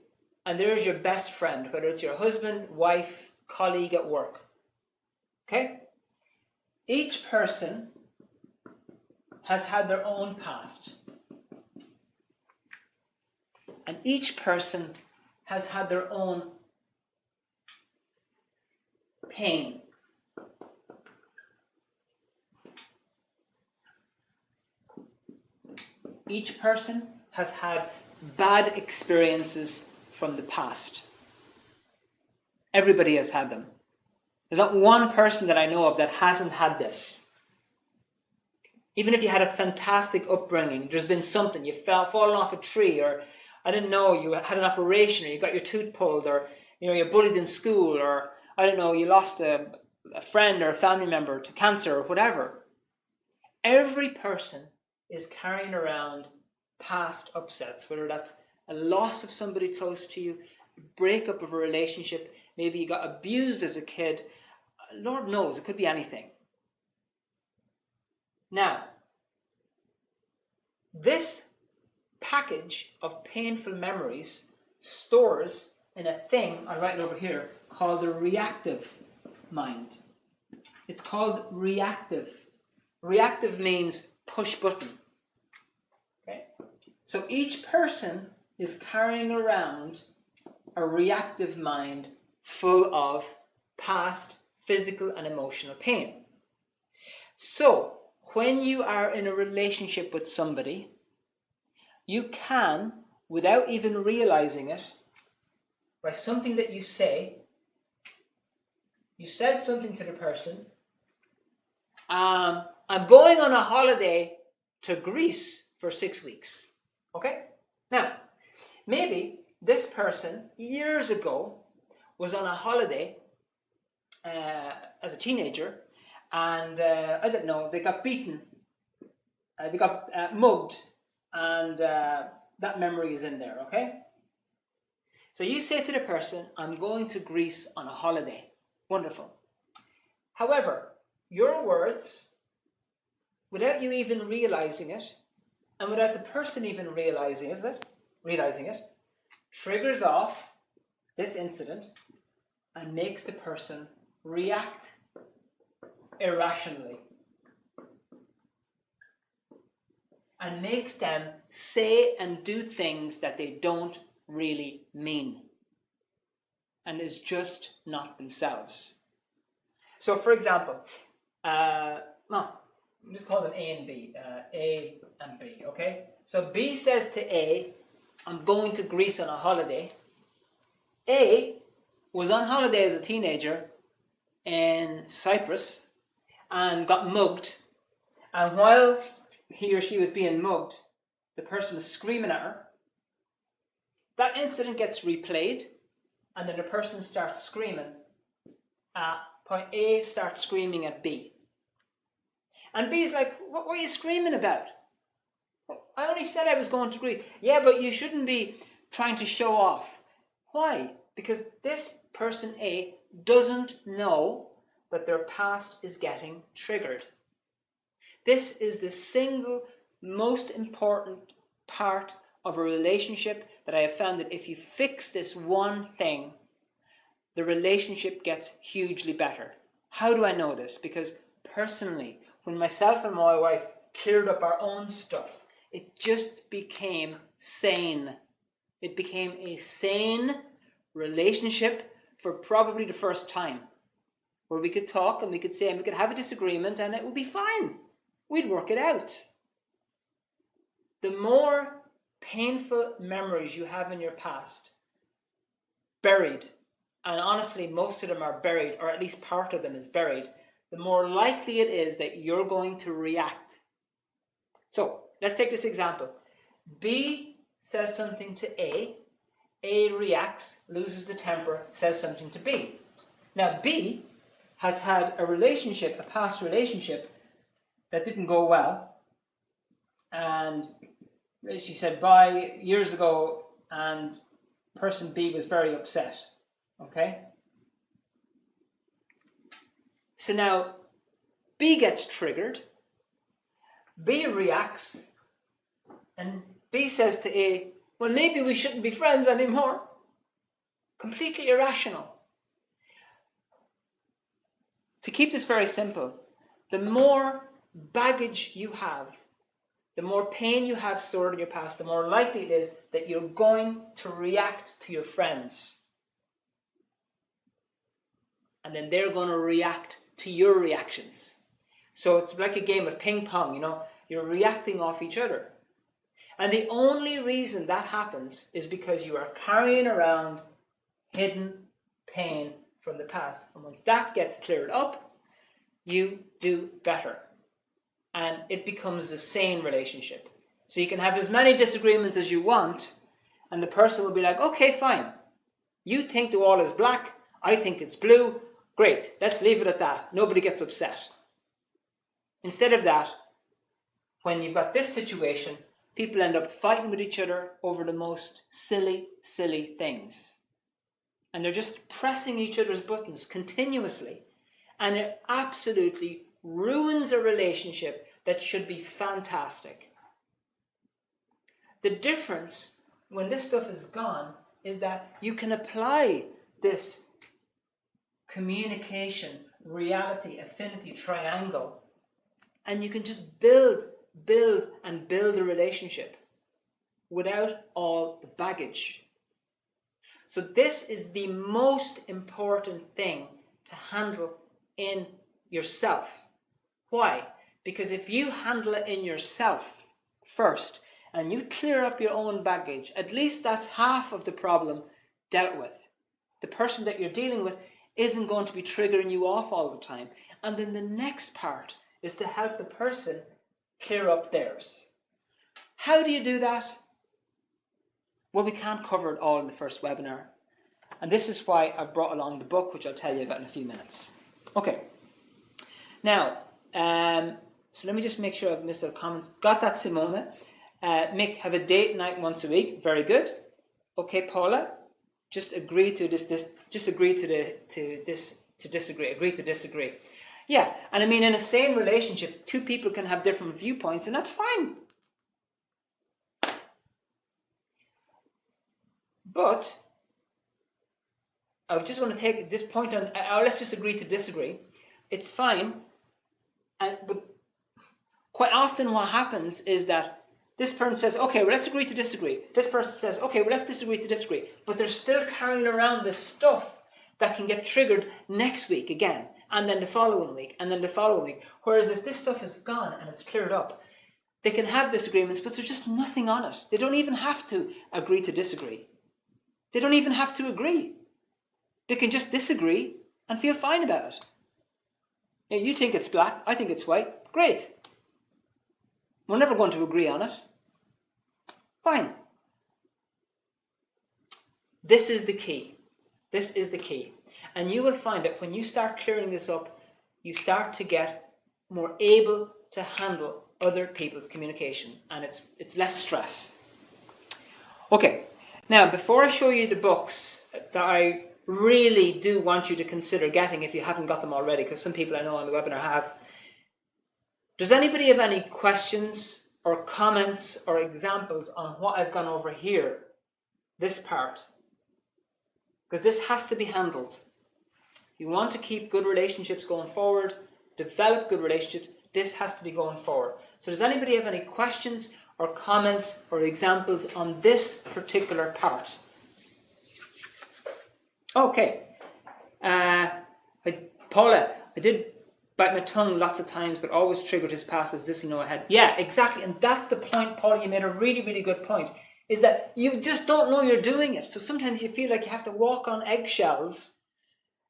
A: and there's your best friend, whether it's your husband, wife, colleague at work. Okay? Each person has had their own past. And each person has had their own pain. Each person has had bad experiences from the past. Everybody has had them. There's not one person that I know of that hasn't had this. Even if you had a fantastic upbringing, there's been something. You've fallen off a tree, or I didn't know, you had an operation, or you got your tooth pulled, or you're bullied in school, or I don't know, you lost a friend or a family member to cancer or whatever. Every person is carrying around past upsets, whether that's a loss of somebody close to you, a breakup of a relationship, maybe you got abused as a kid. Lord knows, it could be anything. Now, this package of painful memories stores in a thing, I'll write it over here, called the reactive mind. It's called reactive. Reactive means push button. Okay? So each person is carrying around a reactive mind full of past physical and emotional pain. So, when you are in a relationship with somebody, you can, without even realizing it, by something that you say, you said something to the person, I'm going on a holiday to Greece for 6 weeks. Okay? Now, maybe this person, years ago, was on a holiday as a teenager, and I don't know, they got beaten, they got mugged, and that memory is in there, okay? So you say to the person, I'm going to Greece on a holiday. Wonderful. However, your words, without you even realizing it, and without the person even realizing it, triggers off this incident and makes the person react irrationally. And makes them say and do things that they don't really mean. And is just not themselves. So for example, just call them A and B. A and B, okay? So B says to A, I'm going to Greece on a holiday. A was on holiday as a teenager in Cyprus and got mugged. And while he or she was being mugged, the person was screaming at her. That incident gets replayed, and then the person starts screaming. Point A starts screaming at B. And B is like, what were you screaming about? I only said I was going to agree. Yeah, but you shouldn't be trying to show off. Why? Because this person A doesn't know that their past is getting triggered. This is the single most important part of a relationship that I have found, that if you fix this one thing, the relationship gets hugely better. How do I know this? Because personally, when myself and my wife cleared up our own stuff, it just became sane. It became a sane relationship for probably the first time, where we could talk and we could say and we could have a disagreement and it would be fine. We'd work it out. The more painful memories you have in your past, buried, and honestly most of them are buried, or at least part of them is buried, the more likely it is that you're going to react. So let's take this example. B says something to A reacts, loses the temper, says something to B. Now B has had a relationship, a past relationship, that didn't go well, and she said bye years ago, and person B was very upset. Okay? So now B gets triggered, B reacts, and B says to A, well, maybe we shouldn't be friends anymore. Completely irrational. To keep this very simple, the more baggage you have, the more pain you have stored in your past, the more likely it is that you're going to react to your friends. And then they're going to react to your reactions. So it's like a game of ping pong, you're reacting off each other. And the only reason that happens is because you are carrying around hidden pain from the past. And once that gets cleared up, you do better. And it becomes a sane relationship. So you can have as many disagreements as you want, and the person will be like, okay, fine. You think the wall is black, I think it's blue. Great, let's leave it at that. Nobody gets upset. Instead of that, when you've got this situation, people end up fighting with each other over the most silly, silly things. And they're just pressing each other's buttons continuously. And it absolutely ruins a relationship that should be fantastic. The difference when this stuff is gone is that you can apply this communication, reality, affinity triangle, and you can just build a relationship without all the baggage. So this is the most important thing to handle in yourself. Why? Because if you handle it in yourself first and you clear up your own baggage, at least that's half of the problem dealt with. The person that you're dealing with isn't going to be triggering you off all the time. And then the next part is to help the person clear up theirs. How do you do that? Well, we can't cover it all in the first webinar. And this is why I've brought along the book, which I'll tell you about in a few minutes. Okay. Now, so let me just make sure I've missed the comments. Got that, Simona? Mick, have a date night once a week. Very good. Okay, Paula. Just agree to this. Just agree to disagree. Agree to disagree. Yeah, and I mean, in a same relationship, two people can have different viewpoints, and that's fine. But I just want to take this point on. Let's just agree to disagree. It's fine. But quite often, what happens is that this person says, "Okay, well, let's agree to disagree." This person says, "Okay, well, let's disagree to disagree." But they're still carrying around this stuff that can get triggered next week again, and then the following week, and then the following week. Whereas if this stuff is gone and it's cleared up, they can have disagreements, but there's just nothing on it. They don't even have to agree to disagree. They don't even have to agree. They can just disagree and feel fine about it. Yeah, you think it's black, I think it's white. Great. We're never going to agree on it. Fine. This is the key. This is the key. And you will find that when you start clearing this up, you start to get more able to handle other people's communication, and it's less stress. Okay, now before I show you the books that I really do want you to consider getting if you haven't got them already, because some people I know on the webinar have, does anybody have any questions or comments or examples on what I've gone over here, this part? Because this has to be handled. You want to keep good relationships going forward, develop good relationships, this has to be going forward. So does anybody have any questions or comments or examples on this particular part? Okay. Paula, I did bite my tongue lots of times, but always triggered his passes. This will know ahead. Yeah, exactly. And that's the point, Paula. You made a really, really good point. Is that you just don't know you're doing it. So sometimes you feel like you have to walk on eggshells,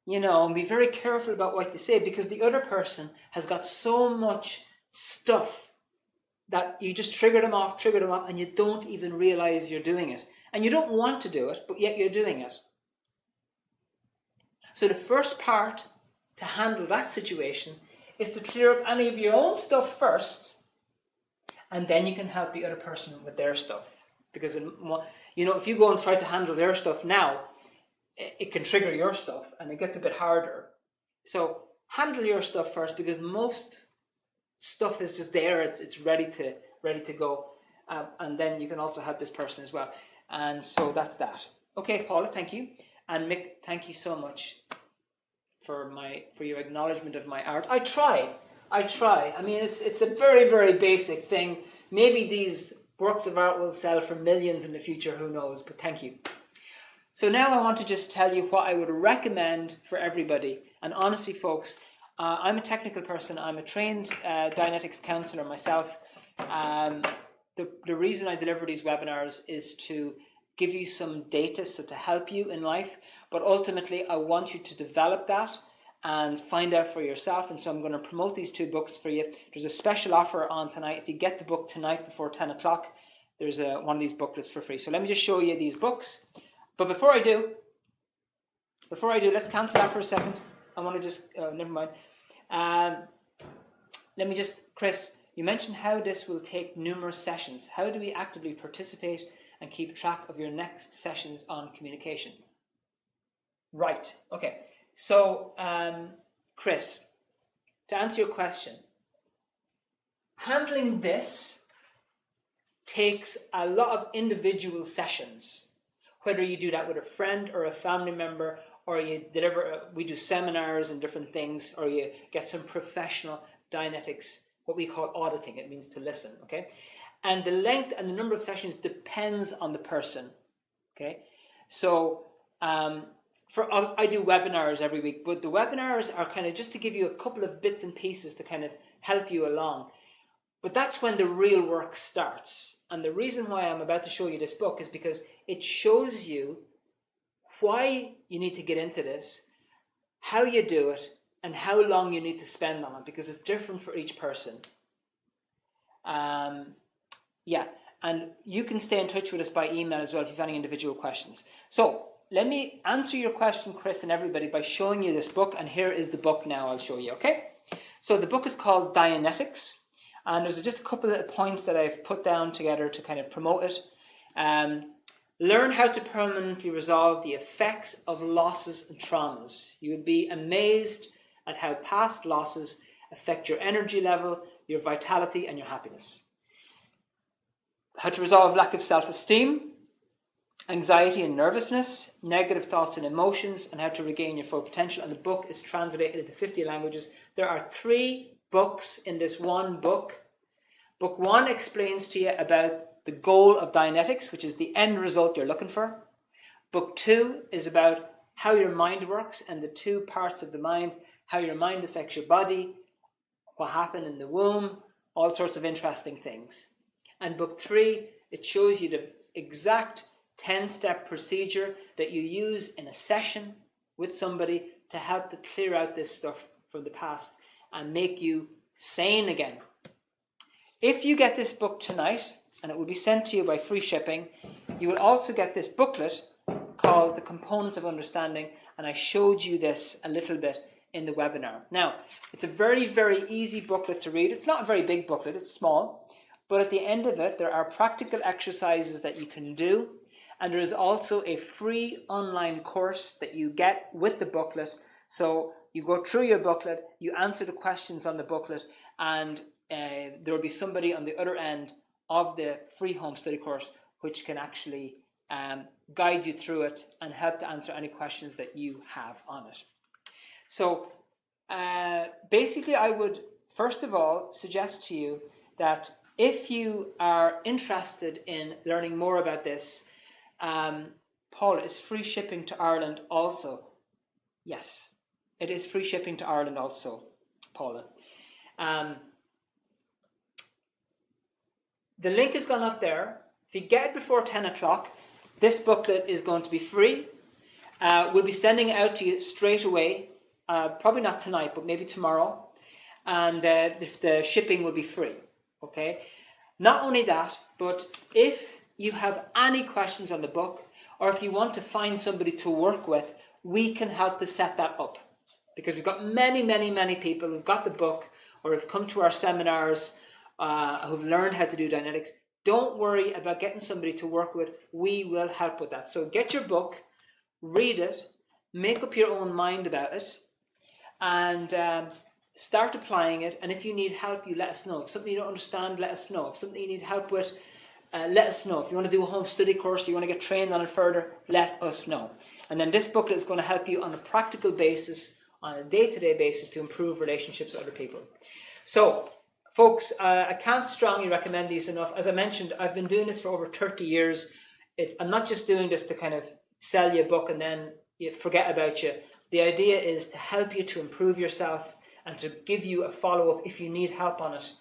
A: and be very careful about what you say, because the other person has got so much stuff that you just trigger them off, and you don't even realize you're doing it. And you don't want to do it, but yet you're doing it. So the first part to handle that situation is to clear up any of your own stuff first, and then you can help the other person with their stuff. Because, if you go and try to handle their stuff now, it can trigger your stuff, and it gets a bit harder. So handle your stuff first, because most stuff is just there. It's ready to go, and then you can also help this person as well. And so that's that. Okay, Paula, thank you, and Mick, thank you so much for your acknowledgement of my art. I try. I mean, it's a very, very basic thing. Maybe these works of art will sell for millions in the future. Who knows? But thank you. So now I want to just tell you what I would recommend for everybody. And honestly, folks, I'm a technical person. I'm a trained Dianetics counselor myself. The reason I deliver these webinars is to give you some data, so to help you in life. But ultimately, I want you to develop that and find out for yourself. And so I'm going to promote these two books for you. There's a special offer on tonight. If you get the book tonight before 10 o'clock, there's one of these booklets for free. So let me just show you these books. But before I do, let's cancel that for a second. I want to just, never mind. Let me just, Chris, you mentioned how this will take numerous sessions. How do we actively participate and keep track of your next sessions on communication? Right, okay. So, Chris, to answer your question, handling this takes a lot of individual sessions. Whether you do that with a friend or a family member, or we do seminars and different things, or you get some professional Dianetics, what we call auditing. It means to listen, okay? And the length and the number of sessions depends on the person, okay? So I do webinars every week, but the webinars are kind of just to give you a couple of bits and pieces to kind of help you along. But that's when the real work starts. And the reason why I'm about to show you this book is because it shows you why you need to get into this, how you do it, and how long you need to spend on it, because it's different for each person. Yeah, and you can stay in touch with us by email as well if you have any individual questions. So let me answer your question, Chris, and everybody, by showing you this book. And here is the book now I'll show you, okay? So the book is called Dianetics. And there's just a couple of points that I've put down together to kind of promote it. Learn how to permanently resolve the effects of losses and traumas. You would be amazed at how past losses affect your energy level, your vitality, and your happiness. How to resolve lack of self-esteem, anxiety and nervousness, negative thoughts and emotions, and how to regain your full potential. And the book is translated into 50 languages. There are 3 books in this one book. Book 1 explains to you about the goal of Dianetics, which is the end result you're looking for. Book 2 is about how your mind works and the 2 parts of the mind, how your mind affects your body, what happened in the womb, all sorts of interesting things. And book 3, it shows you the exact 10-step procedure that you use in a session with somebody to help to clear out this stuff from the past and make you sane again. If you get this book tonight, and it will be sent to you by free shipping, you will also get this booklet called components of understanding, and I showed you this a little bit in the webinar. Now, it's a very, very easy booklet to read. It's not a very big booklet, it's small, but at the end of it, there are practical exercises that you can do, and there is also a free online course that you get with the booklet. So you go through your booklet, you answer the questions on the booklet, and there will be somebody on the other end of the free home study course which can actually guide you through it and help to answer any questions that you have on it. So basically, I would first of all suggest to you that if you are interested in learning more about this, Paula, is free shipping to Ireland also? Yes, it is free shipping to Ireland also, Paula. The link has gone up there. If you get it before 10 o'clock, this booklet is going to be free. We'll be sending it out to you straight away. Probably not tonight, but maybe tomorrow. And the shipping will be free. Okay. Not only that, but if you have any questions on the book, or if you want to find somebody to work with, we can help to set that up. Because we've got many, many, many people who've got the book or have come to our seminars, who've learned how to do Dianetics. Don't worry about getting somebody to work with. We will help with that. So get your book, read it, make up your own mind about it, and start applying it. And if you need help, you let us know. If something you don't understand, let us know. If something you need help with, let us know. If you want to do a home study course, or you want to get trained on it further, let us know. And then this booklet is going to help you on a practical basis, on a day-to-day basis, to improve relationships with other people. So, folks, I can't strongly recommend these enough. As I mentioned, I've been doing this for over 30 years. I'm not just doing this to kind of sell you a book and then you forget about you. The idea is to help you to improve yourself and to give you a follow-up if you need help on it.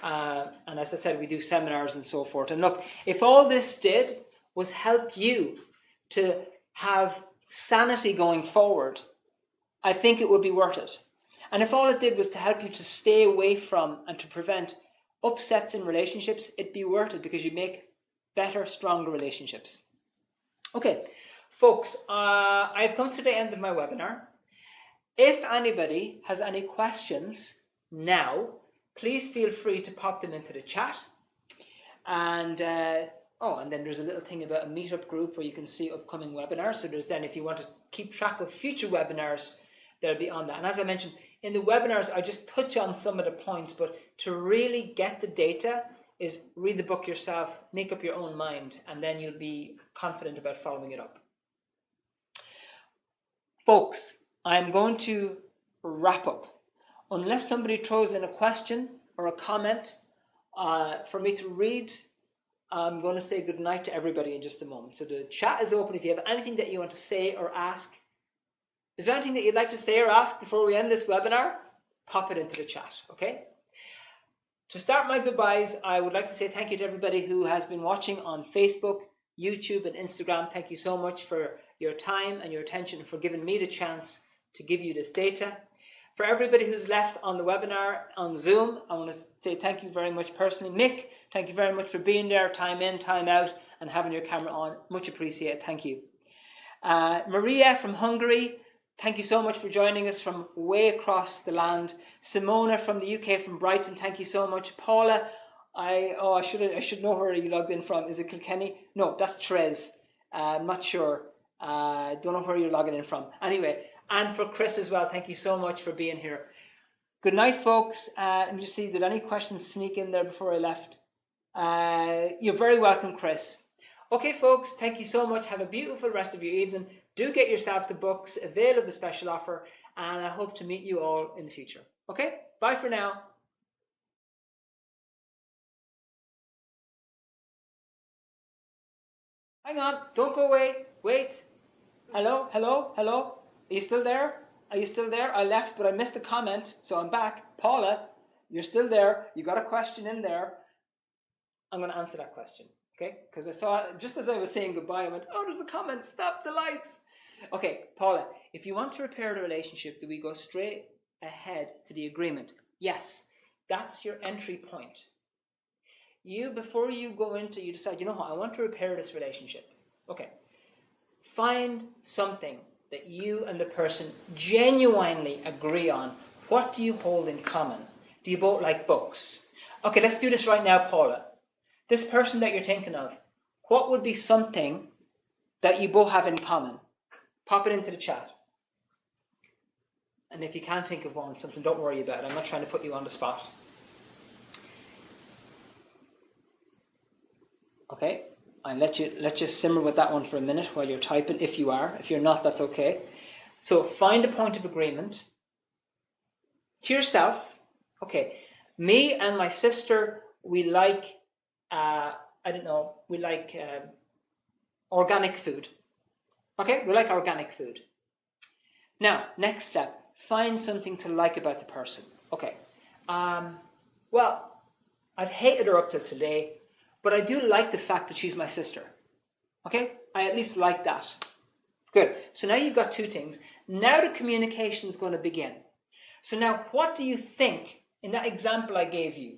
A: And as I said, we do seminars and so forth. And look, if all this did was help you to have sanity going forward, I think it would be worth it. And if all it did was to help you to stay away from and to prevent upsets in relationships, it'd be worth it because you make better, stronger relationships. Okay, folks, I've come to the end of my webinar. If anybody has any questions now, please feel free to pop them into the chat. And and then there's a little thing about a meetup group where you can see upcoming webinars. So there's then, if you want to keep track of future webinars, they'll be on that. And as I mentioned, in the webinars, I just touch on some of the points, but to really get the data is read the book yourself, make up your own mind, and then you'll be confident about following it up. Folks, I'm going to wrap up. Unless somebody throws in a question or a comment for me to read, I'm going to say goodnight to everybody in just a moment. So the chat is open. If you have anything that you want to say or ask, is there anything that you'd like to say or ask before we end this webinar? Pop it into the chat, okay? To start my goodbyes, I would like to say thank you to everybody who has been watching on Facebook, YouTube, and Instagram. Thank you so much for your time and your attention and for giving me the chance to give you this data. For everybody who's left on the webinar on Zoom, I want to say thank you very much personally. Mick, thank you very much for being there, time in, time out, and having your camera on. Much appreciated. Thank you. Maria from Hungary, thank you so much for joining us from way across the land. Simona from the UK, from Brighton, thank you so much. Paula, I should know where you logged in from. Is it Kilkenny? No, that's Trez. I'm not sure. Don't know where you're logging in from. Anyway, and for Chris as well, thank you so much for being here. Good night, folks. Let me just see, did any questions sneak in there before I left? You're very welcome, Chris. Okay, folks, thank you so much. Have a beautiful rest of your evening. Do get yourself the books, avail of the special offer, and I hope to meet you all in the future. Okay, bye for now. Hang on, don't go away. Wait. Hello, hello, hello. Are you still there? Are you still there? I left, but I missed a comment, so I'm back. Paula, you're still there. You got a question in there. I'm going to answer that question, okay? Because I saw, just as I was saying goodbye, I went, oh, there's a comment. Stop the lights. Okay, Paula, if you want to repair the relationship, do we go straight ahead to the agreement? Yes, that's your entry point. Before you go into, you decide, you know what, I want to repair this relationship. Okay. Find something that you and the person genuinely agree on. What do you hold in common? Do you both like books? Okay, let's do this right now, Paula. This person that you're thinking of, what would be something that you both have in common? Pop it into the chat. And if you can't think of one, something, don't worry about it. I'm not trying to put you on the spot. Okay, and let's just simmer with that one for a minute while you're typing, if you are. If you're not, that's okay. So find a point of agreement to yourself. Okay, me and my sister, we like, organic food. Okay, we like organic food. Now, next step, find something to like about the person. Okay, well, I've hated her up till today, but I do like the fact that she's my sister. Okay, I at least like that. Good, so now you've got two things. Now the communication is going to begin. So now, what do you think, in that example I gave you,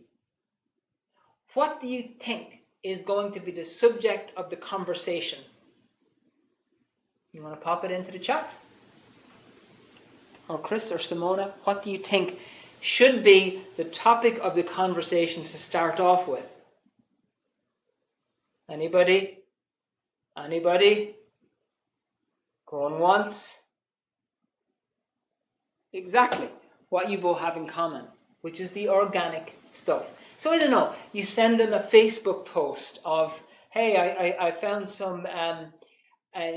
A: what do you think is going to be the subject of the conversation? You want to pop it into the chat? Or Chris or Simona, what do you think should be the topic of the conversation to start off with? Anybody? Anybody? Going once? Exactly. What you both have in common, which is the organic stuff. So I don't know, you send them a Facebook post of, hey, I found some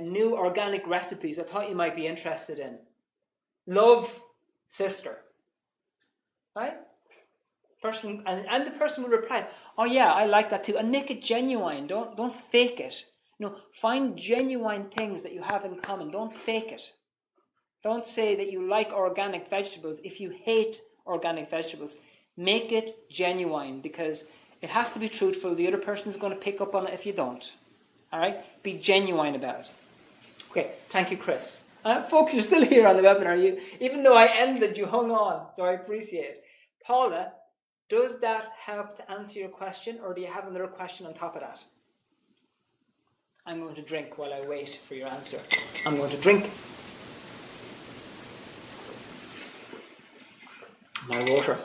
A: new organic recipes I thought you might be interested in. Love, sister. Right? Person, and the person will reply, oh yeah, I like that too. And make it genuine. Don't fake it. No, find genuine things that you have in common. Don't fake it. Don't say that you like organic vegetables if you hate organic vegetables. Make it genuine, because it has to be truthful. The other person is going to pick up on it if you don't. All right? Be genuine about it. Okay, thank you, Chris. Folks, you're still here on the webinar. Even though I ended, you hung on, so I appreciate it. Paula, does that help to answer your question, or do you have another question on top of that? I'm going to drink while I wait for your answer. I'm going to drink my water.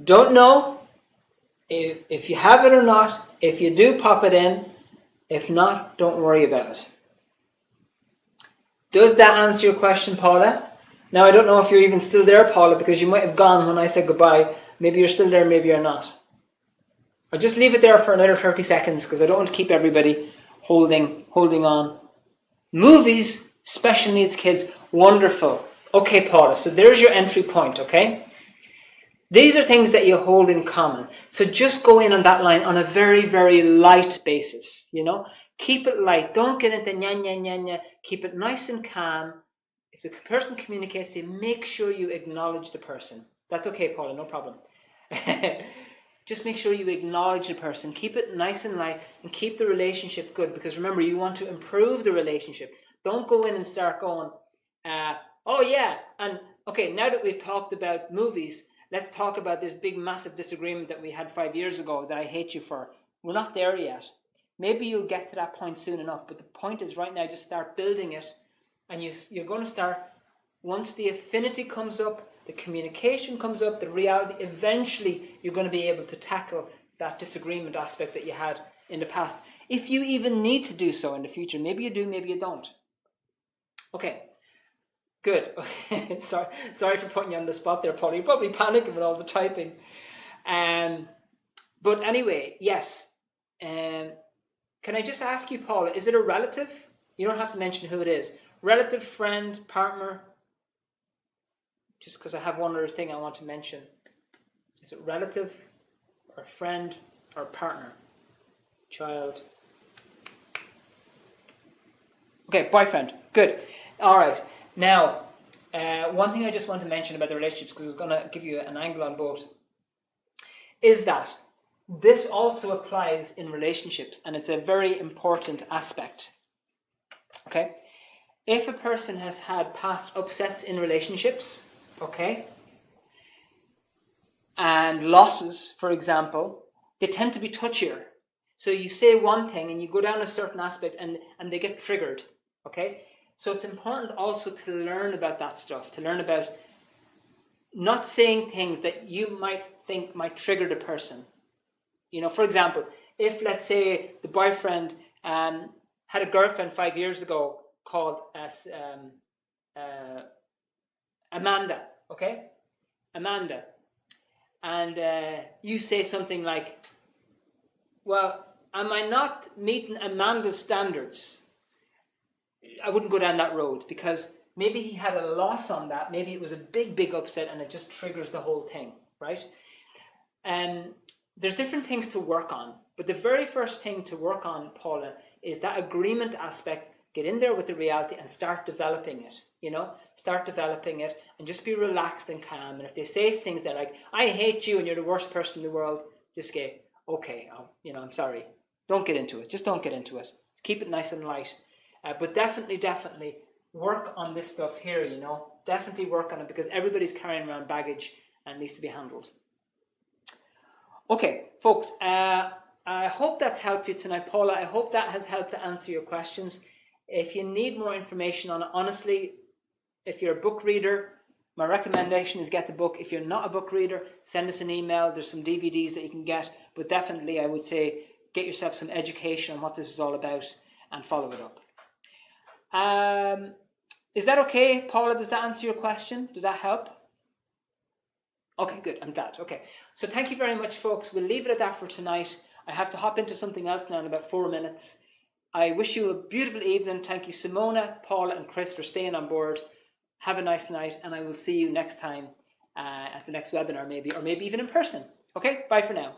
A: Don't know if you have it or not. If you do, pop it in. If not, don't worry about it. Does that answer your question, Paula? Now, I don't know if you're even still there, Paula, because you might have gone when I said goodbye. Maybe you're still there, maybe you're not. I'll just leave it there for another 30 seconds because I don't want to keep everybody holding on. Movies, special needs kids, wonderful. Okay, Paula, so there's your entry point, okay? These are things that you hold in common. So just go in on that line on a very, very light basis, you know? Keep it light. Don't get into nya, nya, nya, nya. Keep it nice and calm. If the person communicates to you, make sure you acknowledge the person. That's okay, Paula, no problem. Just make sure you acknowledge the person. Keep it nice and light and keep the relationship good, because remember, you want to improve the relationship. Don't go in and start going, oh yeah, and okay, now that we've talked about movies, let's talk about this big, massive disagreement that we had 5 years ago that I hate you for. We're not there yet. Maybe you'll get to that point soon enough, but the point is right now, just start building it. And you're going to start, once the affinity comes up, the communication comes up, the reality, eventually you're going to be able to tackle that disagreement aspect that you had in the past. If you even need to do so in the future. Maybe you do, maybe you don't. Okay. Good. Sorry for putting you on the spot there, Paul. You're probably panicking with all the typing. But anyway, yes. Can I just ask you, Paula, is it a relative? You don't have to mention who it is. Relative, friend, partner? Just because I have one other thing I want to mention. Is it relative, or friend, or partner? Child. Okay, boyfriend. Good. All right. Now, one thing I just want to mention about the relationships, because it's going to give you an angle on both, is that this also applies in relationships, and it's a very important aspect. Okay? If a person has had past upsets in relationships, okay, and losses, for example, they tend to be touchier. So you say one thing and you go down a certain aspect and they get triggered, okay? So it's important also to learn about that stuff, to learn about not saying things that you might think might trigger the person. You know, for example, if let's say the boyfriend had a girlfriend 5 years ago called Amanda, okay? Amanda. And you say something like, well, am I not meeting Amanda's standards? I wouldn't go down that road, because maybe he had a loss on that. Maybe it was a big upset and it just triggers the whole thing, right? There's different things to work on. But the very first thing to work on, Paula, is that agreement aspect. Get in there with the reality and start developing it, you know? Start developing it and just be relaxed and calm. And if they say things that like, I hate you and you're the worst person in the world, just go, okay, I'm sorry. Don't get into it. Just don't get into it. Keep it nice and light. But definitely work on this stuff here, you know? Definitely work on it, because everybody's carrying around baggage and needs to be handled. Okay, folks, I hope that's helped you tonight, Paula. I hope that has helped to answer your questions. If you need more information on it, honestly, if you're a book reader, my recommendation is get the book. If you're not a book reader, send us an email. There's some DVDs that you can get. But definitely, I would say, get yourself some education on what this is all about and follow it up. Is that okay, Paula? Does that answer your question? Did that help? Okay, good. I'm glad. Okay. So thank you very much, folks. We'll leave it at that for tonight. I have to hop into something else now in about 4 minutes. I wish you a beautiful evening. Thank you, Simona, Paula, and Chris, for staying on board. Have a nice night, and I will see you next time at the next webinar, maybe, or maybe even in person. Okay, bye for now.